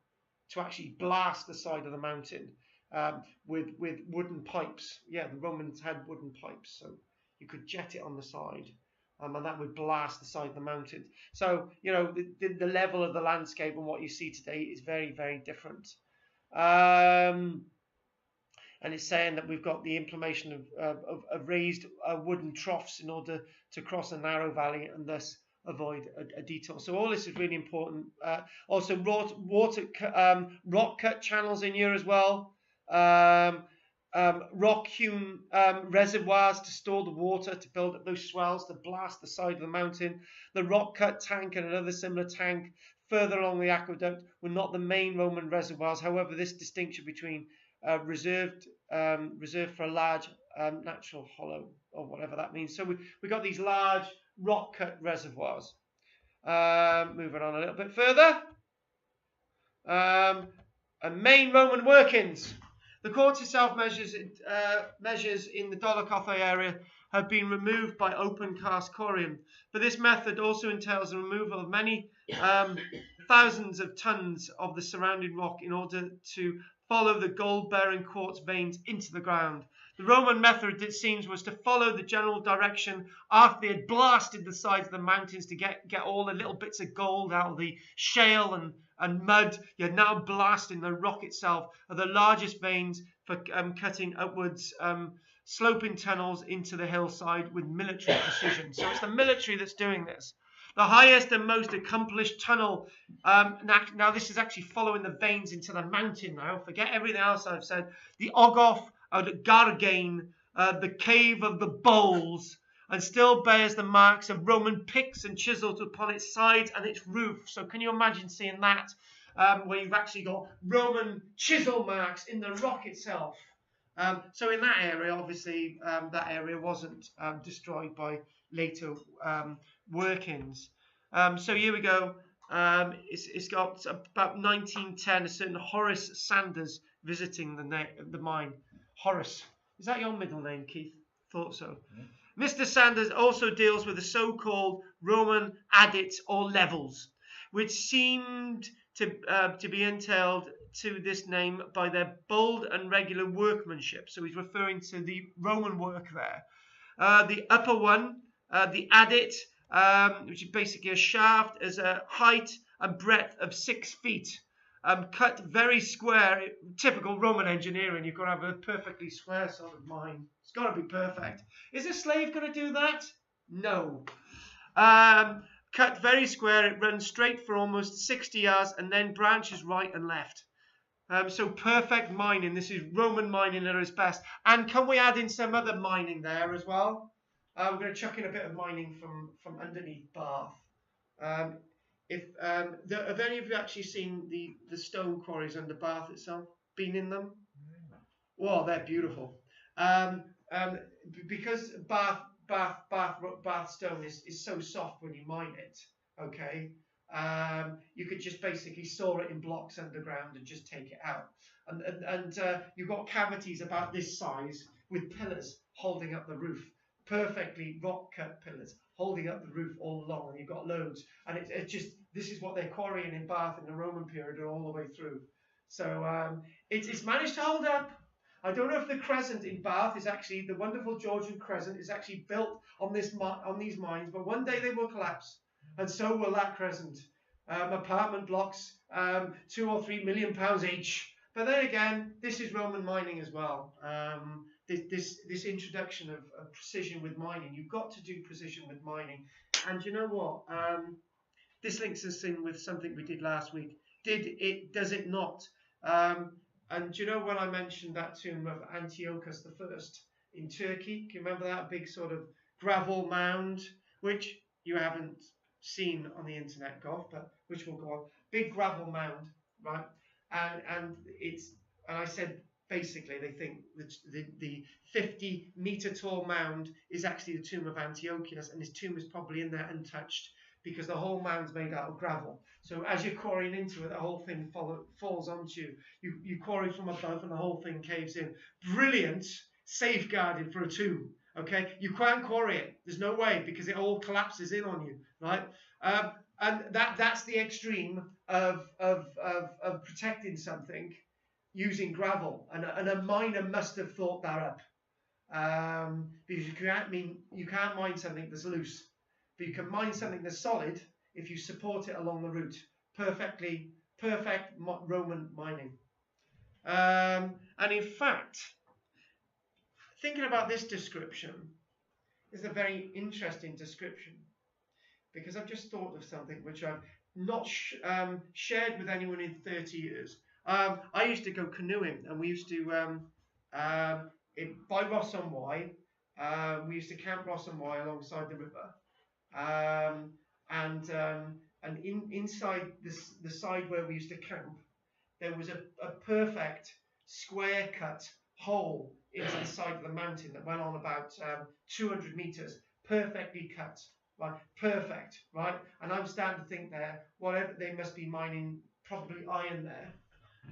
to actually blast the side of the mountain with wooden pipes. Yeah, the Romans had wooden pipes, so you could jet it on the side, and that would blast the side of the mountain. So, you know, the level of the landscape and what you see today is very, very different. And it's saying that we've got the implementation of raised wooden troughs in order to cross a narrow valley and thus avoid a detour. So all this is really important. Also, rock cut channels in here as well. Rock-hewn reservoirs to store the water, to build up those swells, to blast the side of the mountain. The rock-cut tank and another similar tank further along the aqueduct were not the main Roman reservoirs. However, this distinction between reserved for a large natural hollow, or whatever that means. So we got these large rock-cut reservoirs. Moving on a little bit further. And main Roman workings. The quartz itself measures in the Dolokhov area have been removed by open cast corium. But this method also entails the removal of many thousands of tons of the surrounding rock in order to follow the gold-bearing quartz veins into the ground. The Roman method, it seems, was to follow the general direction after they had blasted the sides of the mountains to get all the little bits of gold out of the shale and mud. You're now blasting the rock itself are the largest veins for cutting upwards sloping tunnels into the hillside with military precision. So it's the military that's doing this. The highest and most accomplished tunnel. Now this is actually following the veins into the mountain now. Forget everything else I've said. The Ogof, the Gargain, the Cave of the Bowls, and still bears the marks of Roman picks and chisels upon its sides and its roof. So can you imagine seeing that, where you've actually got Roman chisel marks in the rock itself? So in that area, obviously, that area wasn't destroyed by later workings. So here we go. It's got about 1910, a certain Horace Sanders visiting the mine. Horace. Is that your middle name, Keith? Thought so. Mm-hmm. Mr. Sanders also deals with the so-called Roman adits or levels, which seemed to be entailed to this name by their bold and regular workmanship. So he's referring to the Roman work there. The upper one, the adit, which is basically a shaft, is a height and breadth of 6 feet, cut very square. Typical Roman engineering, you've got to have a perfectly square sort of mine. It's got to be perfect. Is a slave going to do that? No. Cut very square, it runs straight for almost 60 yards and then branches right and left. So perfect mining. This is Roman mining at its best. And can we add in some other mining there as well? We're going to chuck in a bit of mining from underneath Bath. Have any of you actually seen the stone quarries under Bath itself? Been in them? Well, they're beautiful. Because Bath stone is so soft when you mine it. Okay. You could just basically saw it in blocks underground and just take it out. And you've got cavities about this size with pillars holding up the roof. Perfectly rock-cut pillars holding up the roof all along, and you've got loads. And it's just, this is what they're quarrying in Bath in the Roman period all the way through. So it's managed to hold up. I don't know if the crescent in Bath is actually, the wonderful Georgian crescent is actually built on these mines, but one day they will collapse. And so will that crescent. Apartment blocks, £2 or £3 million each. But then again, this is Roman mining as well. This introduction of precision with mining. You've got to do precision with mining. And you know what? This links us in with something we did last week. Does it not? And do you know when I mentioned that tomb of Antiochus I in Turkey? Can you remember that big sort of gravel mound, which you haven't seen on the internet, Goff, but which will go on. Big gravel mound, right? And I said basically they think that the 50-meter tall mound is actually the tomb of Antiochus, and his tomb is probably in there untouched because the whole mound's made out of gravel. So as you're quarrying into it, the whole thing falls onto you. You quarry from above and the whole thing caves in. Brilliant, safeguarded for a tomb. Okay, you can't quarry it. There's no way because it all collapses in on you, right? And that's the extreme of protecting something using gravel. And a miner must have thought that up, because you can't mine something that's loose, but you can mine something that's solid if you support it along the route. Perfect Roman mining. And in fact, thinking about this description is a very interesting description, because I've just thought of something which I've not shared with anyone in 30 years. I used to go canoeing, and we used to, by Ross-on-Wye, we used to camp Ross-on-Wye alongside the river. And inside the side where we used to camp, there was a perfect square cut hole into the side of the mountain that went on about 200 meters, perfectly cut, right? Perfect, right? And I'm starting to think there, whatever they must be mining, probably iron there,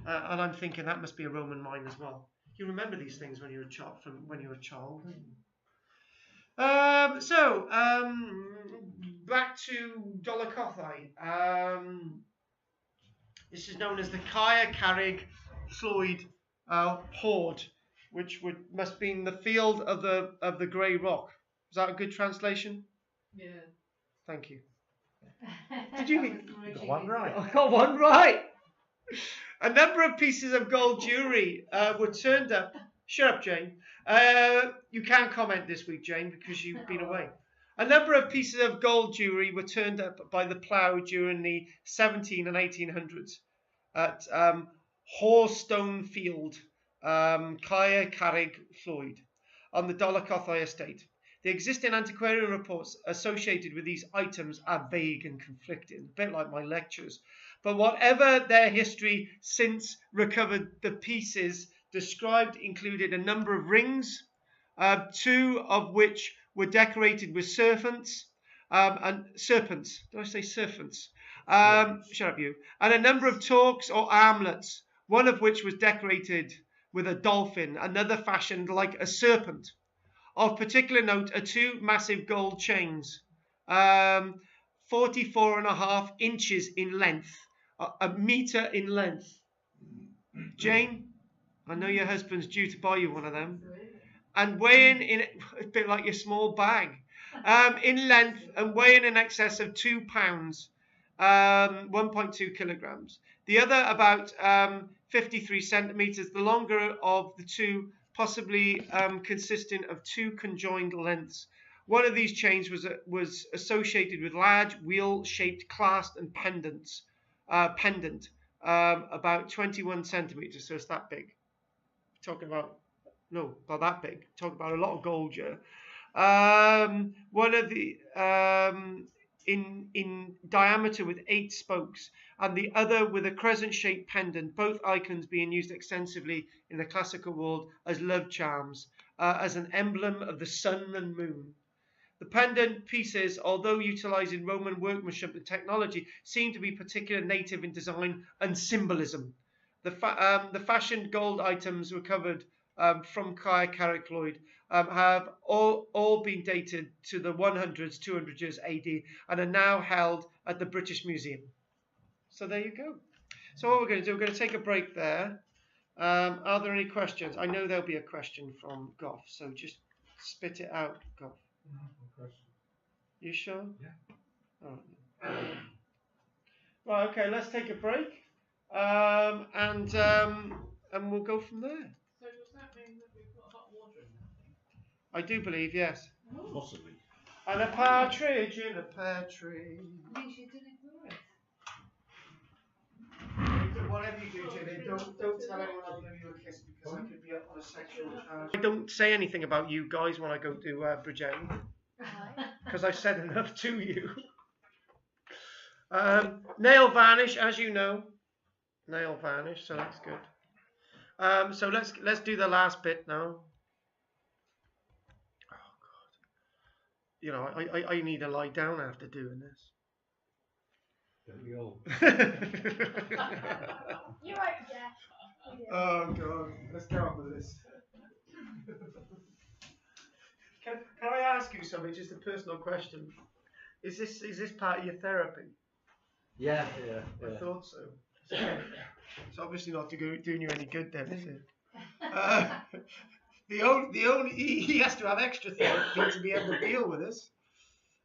and I'm thinking that must be a Roman mine as well. You remember these things when you were a child, back to Dolokhov. This is known as the Caer-Carrig Floyd Hoard, which must be in the field of the grey rock. Is that a good translation? Yeah. Thank you. Did you got one right? I got one right. A number of pieces of gold jewellery were turned up. Shut up, Jane. You can't comment this week, Jane, because you've been away. A number of pieces of gold jewellery were turned up by the plough during the 17 and 1800s at Horstone Field, Carrick-Floyd, on the Dolokhov estate. The existing antiquarian reports associated with these items are vague and conflicting, a bit like my lectures. But whatever their history, since recovered, the pieces described included a number of rings, 2 of which were decorated with serpents, and serpents. Did I say serpents? Shut up, you. And a number of torques or armlets, one of which was decorated with a dolphin, another fashioned like a serpent. Of particular note are 2 massive gold chains, 44.5 inches in length, a metre in length. Jane, I know your husband's due to buy you one of them. And weighing in, a bit like your small bag, in length and weighing in excess of 2 pounds, 1.2 kilograms. The other about 53 centimetres, the longer of the 2 possibly consisting of 2 conjoined lengths. One of these chains was associated with large wheel-shaped clasp and pendant, about 21 centimetres, so it's that big. Talking about, no, not that big. Talking about a lot of gold, yeah. One of the in diameter with 8 spokes, and the other with a crescent-shaped pendant, both icons being used extensively in the classical world as love charms, as an emblem of the sun and moon. The pendant pieces, although utilising Roman workmanship and technology, seem to be particularly native in design and symbolism. The fashioned gold items recovered from Carrick-Floyd have all been dated to the 100s, 200 years AD, and are now held at the British Museum. So there you go. So what we're going to do, we're going to take a break there. Are there any questions? I know there'll be a question from Goff, so just spit it out, Goff. No question. You sure? Yeah. All right. Right, okay, let's take a break, and we'll go from there. So does that mean that we put hot water in that thing? I do believe, yes. Possibly. And a partridge in a pear tree. Means you did it right. Whatever you do, Jenny, don't tell anyone I'll give you a kiss because I could be up on a sexual charge. I don't say anything about you guys when I go to Bridget, because I've said enough to you. Nail varnish, as you know. Nail varnish, so that's good. So let's do the last bit now. Oh God, you know I need to lie down after doing this. Don't we all? You're right, Jeff. Oh God, let's get on with this. Can I ask you something? Just a personal question. Is this part of your therapy? Yeah. I thought so. It's obviously not doing you any good then, is it? The only he has to have extra therapy to be able to deal with this.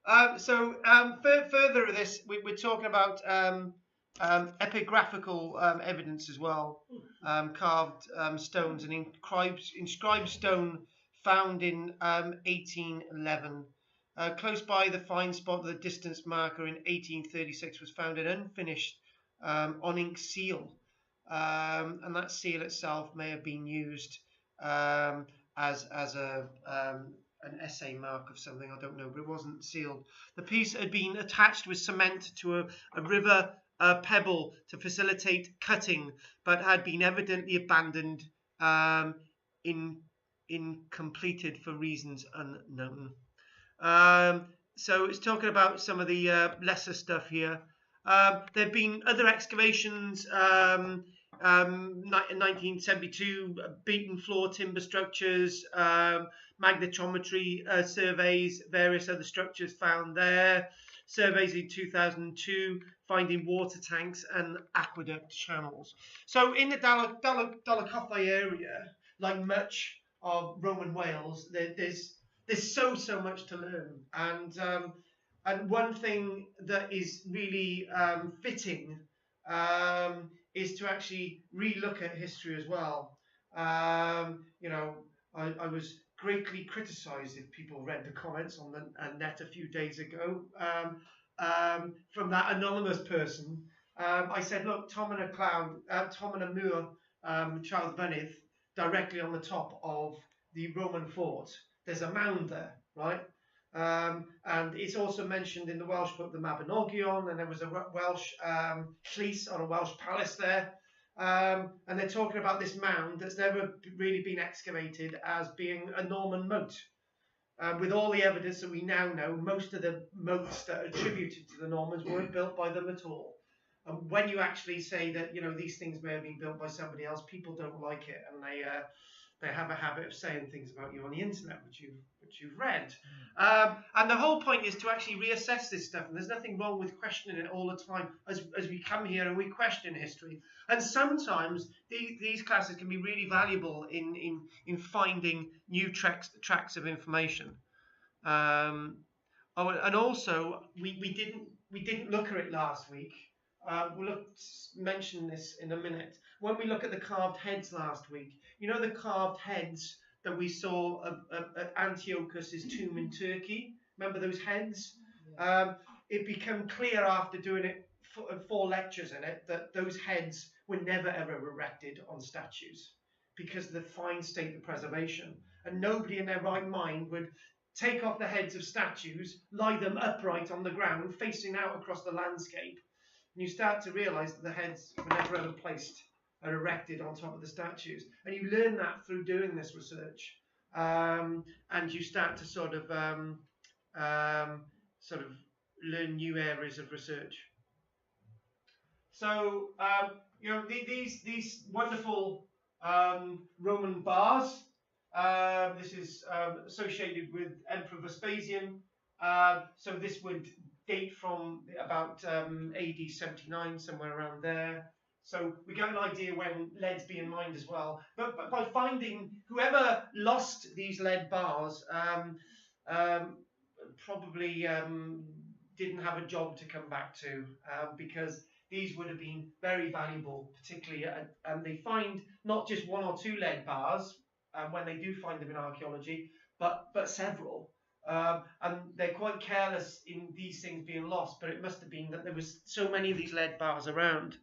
Further to this, we're talking about epigraphical evidence as well, carved stones and inscribed stone found in 1811. Close by the find spot, the distance marker in 1836 was found an unfinished on-ink seal, and that seal itself may have been used as an essay mark of something, I don't know, but it wasn't sealed. The piece had been attached with cement to a river pebble to facilitate cutting, but had been evidently abandoned, incompleted for reasons unknown. So it's talking about some of the lesser stuff here. There have been other excavations, in 1972, beaten floor timber structures, magnetometry surveys, various other structures found there. Surveys in 2002 finding water tanks and aqueduct channels. So in the Dolokhov area, like much of Roman Wales, there's so much to learn, and one thing that is really fitting is to actually re-look at history as well. You know, I was greatly criticised, if people read the comments on the net a few days ago, from that anonymous person. I said, look, Tom and a Moor, Charles Benith, directly on the top of the Roman fort. There's a mound there, right? And it's also mentioned in the Welsh book, the Mabinogion, and there was a Welsh llys or a Welsh palace there. And they're talking about this mound that's never really been excavated as being a Norman moat. With all the evidence that we now know, most of the moats that are attributed to the Normans weren't built by them at all. And when you actually say that, you know, these things may have been built by somebody else, people don't like it, and they have a habit of saying things about you on the internet, which you've read. And the whole point is to actually reassess this stuff. And there's nothing wrong with questioning it all the time as we come here and we question history. And sometimes these classes can be really valuable in finding new tracks of information. And also we didn't look at it last week. We'll mention this in a minute. When we look at the carved heads last week, you know the carved heads that we saw at Antiochus's tomb in Turkey? Remember those heads? Yeah. It became clear after doing it 4 lectures in it that those heads were never ever erected on statues because of the fine state of preservation. And nobody in their right mind would take off the heads of statues, lie them upright on the ground, facing out across the landscape. And you start to realise that the heads were never ever placed and erected on top of the statues. And you learn that through doing this research. And you start to sort of learn new areas of research. So, you know, these wonderful Roman bars, this is associated with Emperor Vespasian. So this would date from about AD 79, somewhere around there. So we get an idea when lead's being mined as well. But by finding whoever lost these lead bars probably didn't have a job to come back to because these would have been very valuable, particularly, and they find not just 1 or 2 lead bars when they do find them in archaeology, but several. And they're quite careless in these things being lost, but it must have been that there was so many of these lead bars around.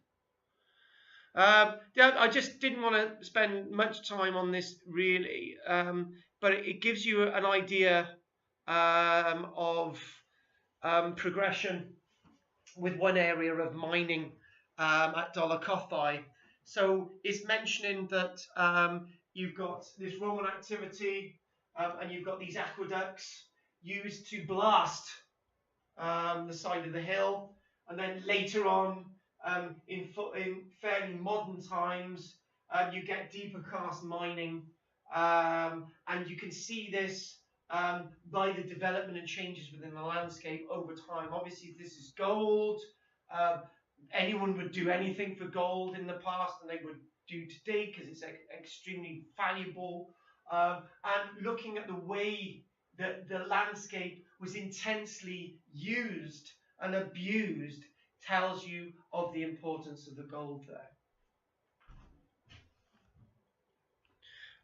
Yeah, I just didn't want to spend much time on this really, but it gives you an idea of progression with one area of mining at Dolokhov. So it's mentioning that you've got this Roman activity and you've got these aqueducts used to blast the side of the hill, and then later on in fairly modern times you get deeper cast mining, and you can see this by the development and changes within the landscape over time. Obviously this is gold. Anyone would do anything for gold in the past and they would do today because it's extremely valuable. And looking at the way that the landscape was intensely used and abused tells you of the importance of the gold there.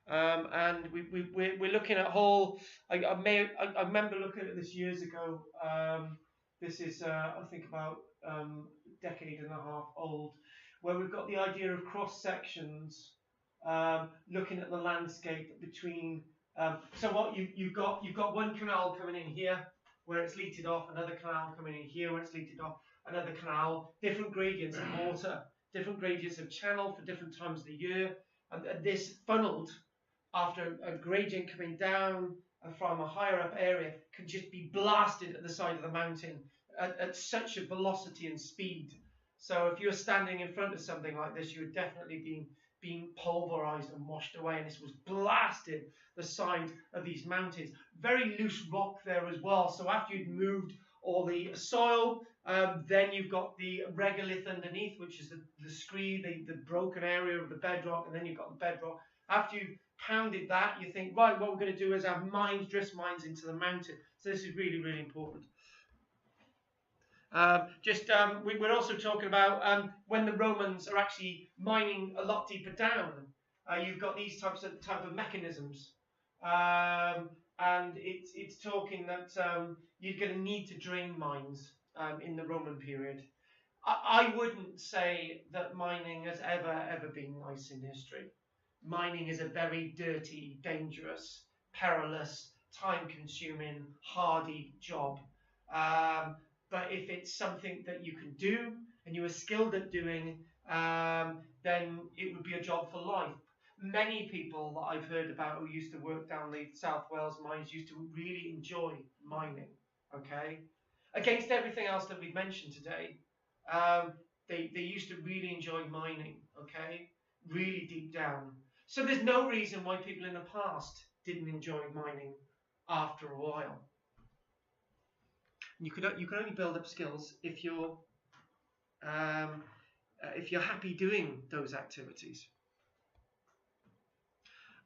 And we're looking at whole. I remember looking at this years ago. This is I think about a decade and a half old, where we've got the idea of cross sections, looking at the landscape between. So what you've got one canal coming in here where it's leated off, another canal coming in here where it's leated off, another canal, different gradients of water, different gradients of channel for different times of the year, and this funneled after a gradient coming down from a higher up area can just be blasted at the side of the mountain at such a velocity and speed. So if you're standing in front of something like this, you would definitely being pulverized and washed away, and this was blasted the side of these mountains. Very loose rock there as well, so after you'd moved all the soil, then you've got the regolith underneath, which is the scree, the broken area of the bedrock, and then you've got the bedrock. After you've pounded that, you think, right, what we're going to do is have mines, drift mines into the mountain. So this is really, really important. We're also talking about when the Romans are actually mining a lot deeper down. You've got these type of mechanisms and it's talking that you're going to need to drain mines in the Roman period. I wouldn't say that mining has ever been nice in history. Mining is a very dirty, dangerous, perilous, time-consuming, hardy job. But if it's something that you can do and you are skilled at doing, then it would be a job for life. Many people that I've heard about who used to work down the South Wales mines used to really enjoy mining. Okay, against everything else that we've mentioned today, they used to really enjoy mining. Okay, really deep down. So there's no reason why people in the past didn't enjoy mining after a while. You can only build up skills if you're happy doing those activities.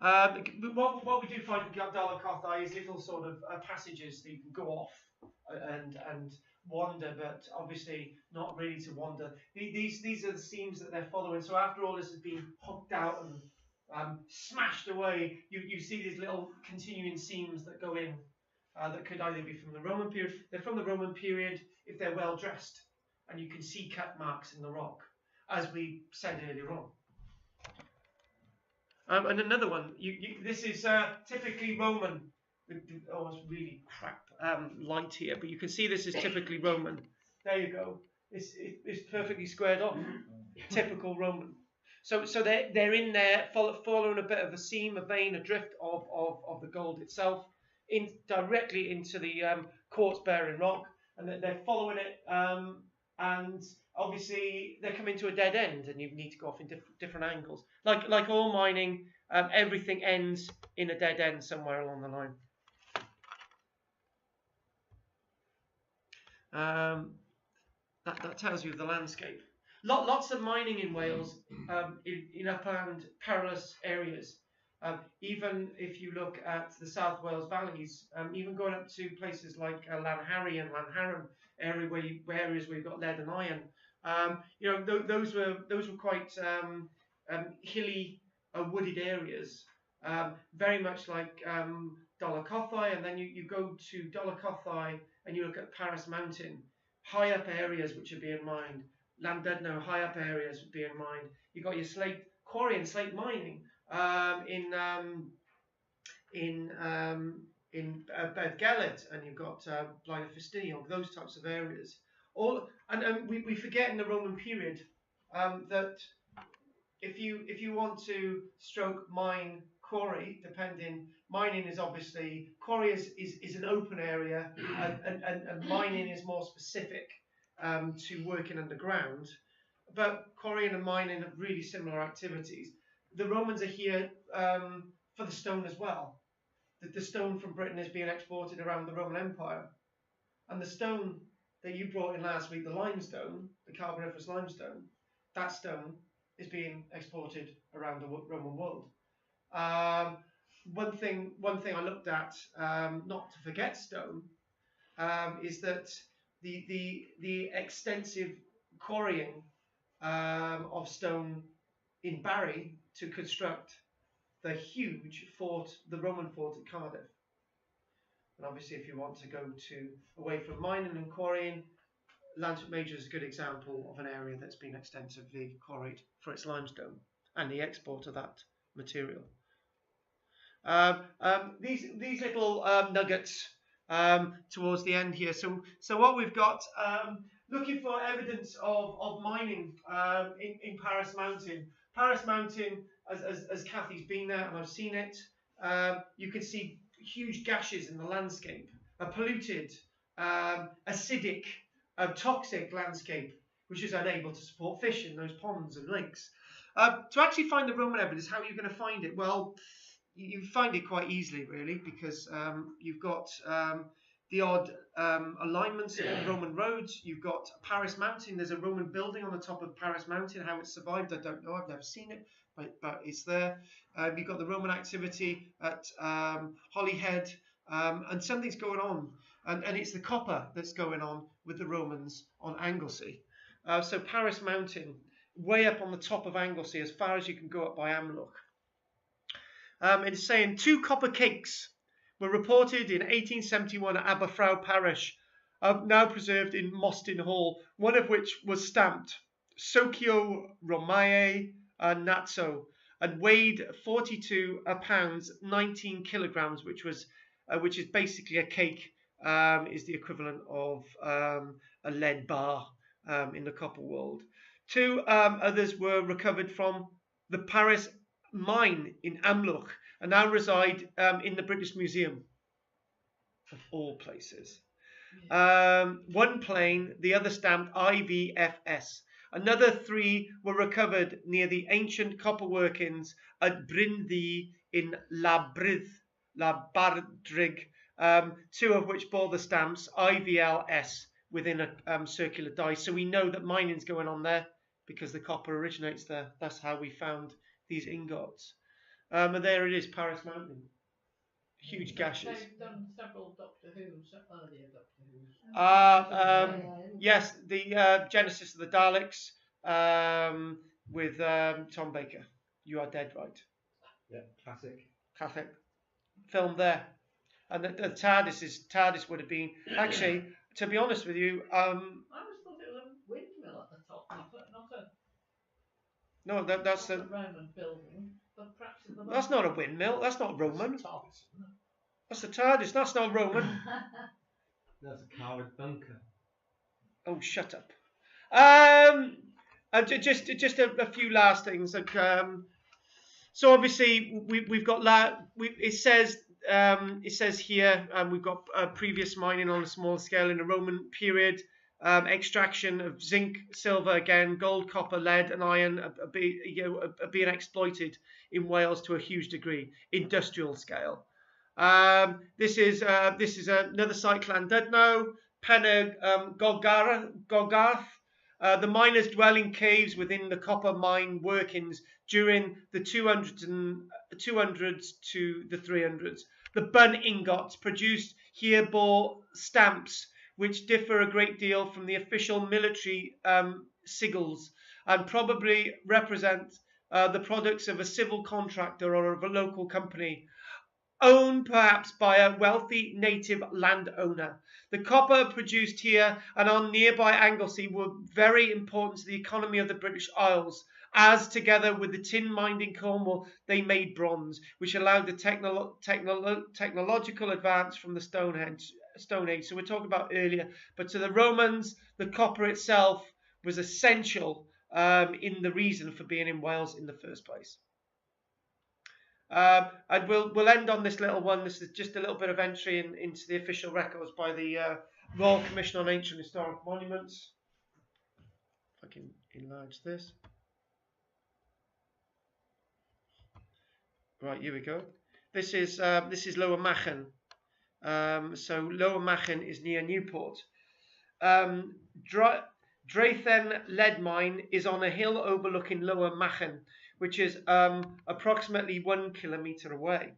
What we do find in Dolokhov is little sort of passages that you can go off and wander, but obviously not really to wander. These are the seams that they're following. So after all this has been hooked out and smashed away, you see these little continuing seams that go in that could either be from the Roman period. They're from the Roman period if they're well dressed, and you can see cut marks in the rock, as we said earlier on. And another one, this is typically Roman. Oh, it's really crap light here, but you can see this is typically Roman. There you go. It's perfectly squared off. Typical Roman. So they're in there following a bit of a seam, a vein, a drift of the gold itself, directly into the quartz-bearing rock, and they're following it. And obviously they come into a dead end, and you need to go off in different angles. Like all mining, everything ends in a dead end somewhere along the line. That tells you the landscape. Lots of mining in Wales, in upland, perilous areas. Even if you look at the South Wales valleys, even going up to places like Llanharry and Llanharan area, areas where you've got lead and iron, those were quite hilly, wooded areas, very much like Dolokhov, and then you go to Dolokhov and you look at Paris Mountain, high up areas which are being mined. Llandudno, high up areas would be in mind. You've got your slate quarry and slate mining in Bedgellet, and you've got Blaen y Ffestiniog, those types of areas. We forget in the Roman period that if you want to stroke mine quarry, mining is obviously, quarry is an open area, and mining is more specific to working underground, but quarrying and mining have really similar activities. The Romans are here for the stone as well. The stone from Britain is being exported around the Roman Empire, and the stone that you brought in last week, the limestone, the Carboniferous limestone, that stone is being exported around the Roman world. One thing I looked at, not to forget stone, is that the extensive quarrying of stone in Barry to construct the huge fort, the Roman fort at Cardiff. And obviously, if you want to go away from mining and quarrying, Llantwit Major is a good example of an area that's been extensively quarried for its limestone and the export of that material. These little nuggets towards the end here. So what we've got, looking for evidence of mining in Paris Mountain. Paris Mountain, as Kathy's been there and I've seen it, you can see huge gashes in the landscape, a polluted, acidic, toxic landscape, which is unable to support fish in those ponds and lakes. To actually find the Roman evidence, how are you going to find it? Well, you find it quite easily, really, because you've got the odd alignments of Roman roads. You've got Paris Mountain. There's a Roman building on the top of Paris Mountain. How it survived, I don't know. I've never seen it, but it's there. You've got the Roman activity at Holyhead, and something's going on. And it's the copper that's going on with the Romans on Anglesey. So Paris Mountain, way up on the top of Anglesey, as far as you can go up by Amlwch. It's saying 2 copper cakes were reported in 1871 at Aberfraw Parish, now preserved in Mostyn Hall, one of which was stamped Socio Romae Natso and weighed 42 pounds 19 kilograms, which is basically a cake, is the equivalent of a lead bar in the copper world. 2 others were recovered from the Paris mine in Amlwch and now reside in the British Museum, of all places. One plain, the other stamped IVFS. Another 3 were recovered near the ancient copper workings at Brynddi in Labardrig, 2 of which bore the stamps IVLS within a circular die. So we know that mining's going on there because the copper originates there. That's how we found these ingots. And there it is, Paris Mountain. Huge gashes. They've done several Doctor Who's, earlier Doctor Who's. Yes, the Genesis of the Daleks with Tom Baker. You Are Dead, right? Yeah, classic. Classic. Filmed there. And the TARDIS would have been, actually, to be honest with you, I always thought it was a windmill at the top, not a. No, that's a Roman building, but perhaps that's not a windmill. That's not Roman. It's TARDIS, isn't it? That's the TARDIS. That's not Roman. That's a coward bunker. Oh, shut up. Just a few last things. Like, so obviously we've got it says here we've got previous mining on a small scale in the Roman period. Extraction of zinc, silver, again, gold, copper, lead, and iron are being exploited in Wales to a huge degree, industrial scale. This is another site, Llandudno, Penna Gogarth. The miners dwell in caves within the copper mine workings during the 200s to the 300s. The bun ingots produced here bore stamps, which differ a great deal from the official military sigils and probably represent the products of a civil contractor or of a local company, owned perhaps by a wealthy native landowner. The copper produced here and on nearby Anglesey were very important to the economy of the British Isles, as together with the tin mined in Cornwall, they made bronze, which allowed the technological advance from the Stone Age. So we're talking about earlier, but to the Romans, the copper itself was essential in the reason for being in Wales in the first place. And we'll end on this little one. This is just a little bit of entry into the official records by the Royal Commission on Ancient Historic Monuments. If I can enlarge this. Right, here we go. This is Lower Machen. So Lower Machen is near Newport. Draethen lead mine is on a hill overlooking Lower Machen, which is approximately 1 kilometre away.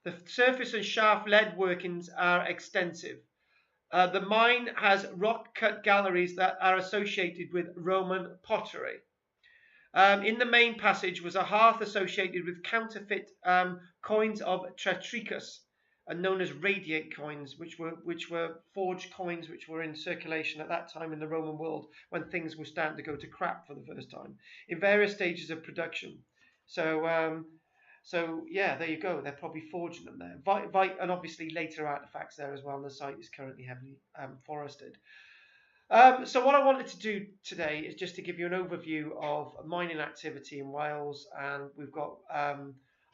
The surface and shaft lead workings are extensive. The mine has rock-cut galleries that are associated with Roman pottery. In the main passage was a hearth associated with counterfeit coins of Tetricus, known as radiate coins, which were forged coins which were in circulation at that time in the Roman world when things were starting to go to crap for the first time in various stages of production. So yeah, there you go. They're probably forging them there. And obviously later artifacts there as well. And the site is currently heavily forested. So what I wanted to do today is just to give you an overview of mining activity in Wales, and we've got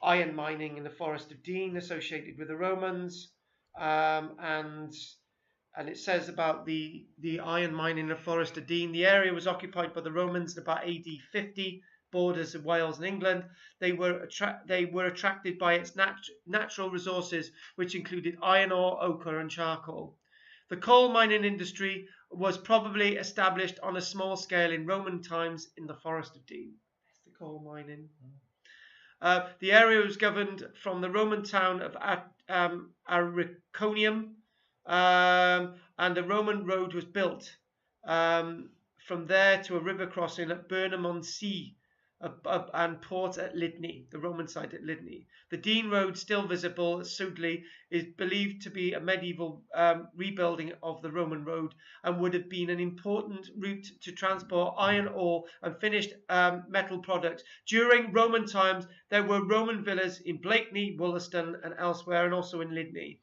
iron mining in the Forest of Dean associated with the Romans, and it says about the iron mine in the Forest of Dean. The area was occupied by the Romans in about AD 50, borders of Wales and England. They were attracted by its natural resources, which included iron ore, ochre, and charcoal. The coal mining industry was probably established on a small scale in Roman times in the Forest of Dean. That's the coal mining. The area was governed from the Roman town of Ariconium, and a Roman road was built from there to a river crossing at Burnham-on-Sea. and port at Lydney, the Roman site at Lydney. The Dean Road, still visible at Sudeley, is believed to be a medieval rebuilding of the Roman road and would have been an important route to transport iron ore and finished metal products. During Roman times, there were Roman villas in Blakeney, Wollaston and elsewhere, and also in Lydney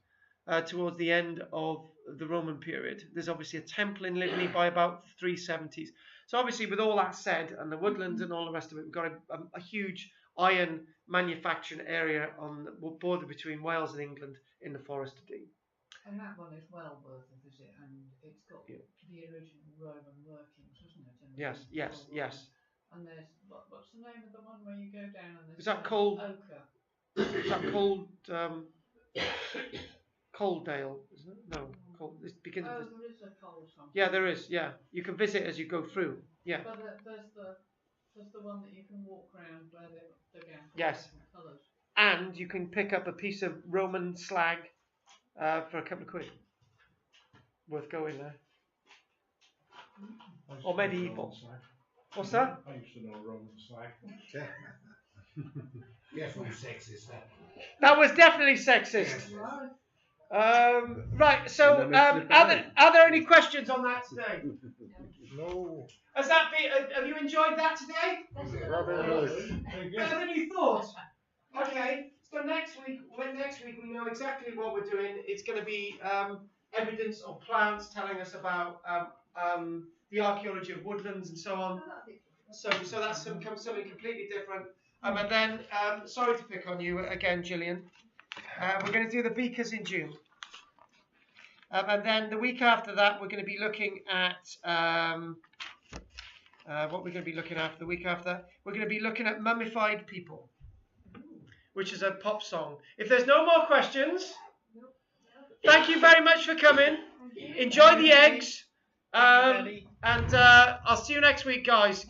towards the end of the Roman period. There's obviously a temple in Lydney by about 370s. So obviously, with all that said, and the woodlands and all the rest of it, we've got a huge iron manufacturing area on the border between Wales and England in the Forest of Dean. And that one is well worth a visit, and it's got the original Roman workings, isn't it? And Yes, yes, yes. And there's, what's the name of the one where you go down and there's Is that called? ochre? Is that called Coaldale? Isn't it? No, it begins with. There is a coal something. Yeah, there is. Yeah, you can visit as you go through. Yeah. But there's the one that you can walk around where they're again. Yes. Colours. And you can pick up a piece of Roman slag for a couple of quid. Worth going there. Or medieval. What's that? I used to know Roman slag. Definitely sexist. That was definitely sexist. Right. Right. So, are there any questions on that today? No. Has that been? Have you enjoyed that today? Better than you thought. Okay. So next week we know exactly what we're doing. It's going to be evidence of plants telling us about the archaeology of woodlands and so on. So that's something completely different. And then, sorry to pick on you again, Gillian. We're going to do the beakers in June. And then the week after that, we're going to be looking at what we're going to be looking at the week after. We're going to be looking at mummified people, which is a pop song. If there's no more questions, thank you very much for coming. Enjoy the eggs. And I'll see you next week, guys.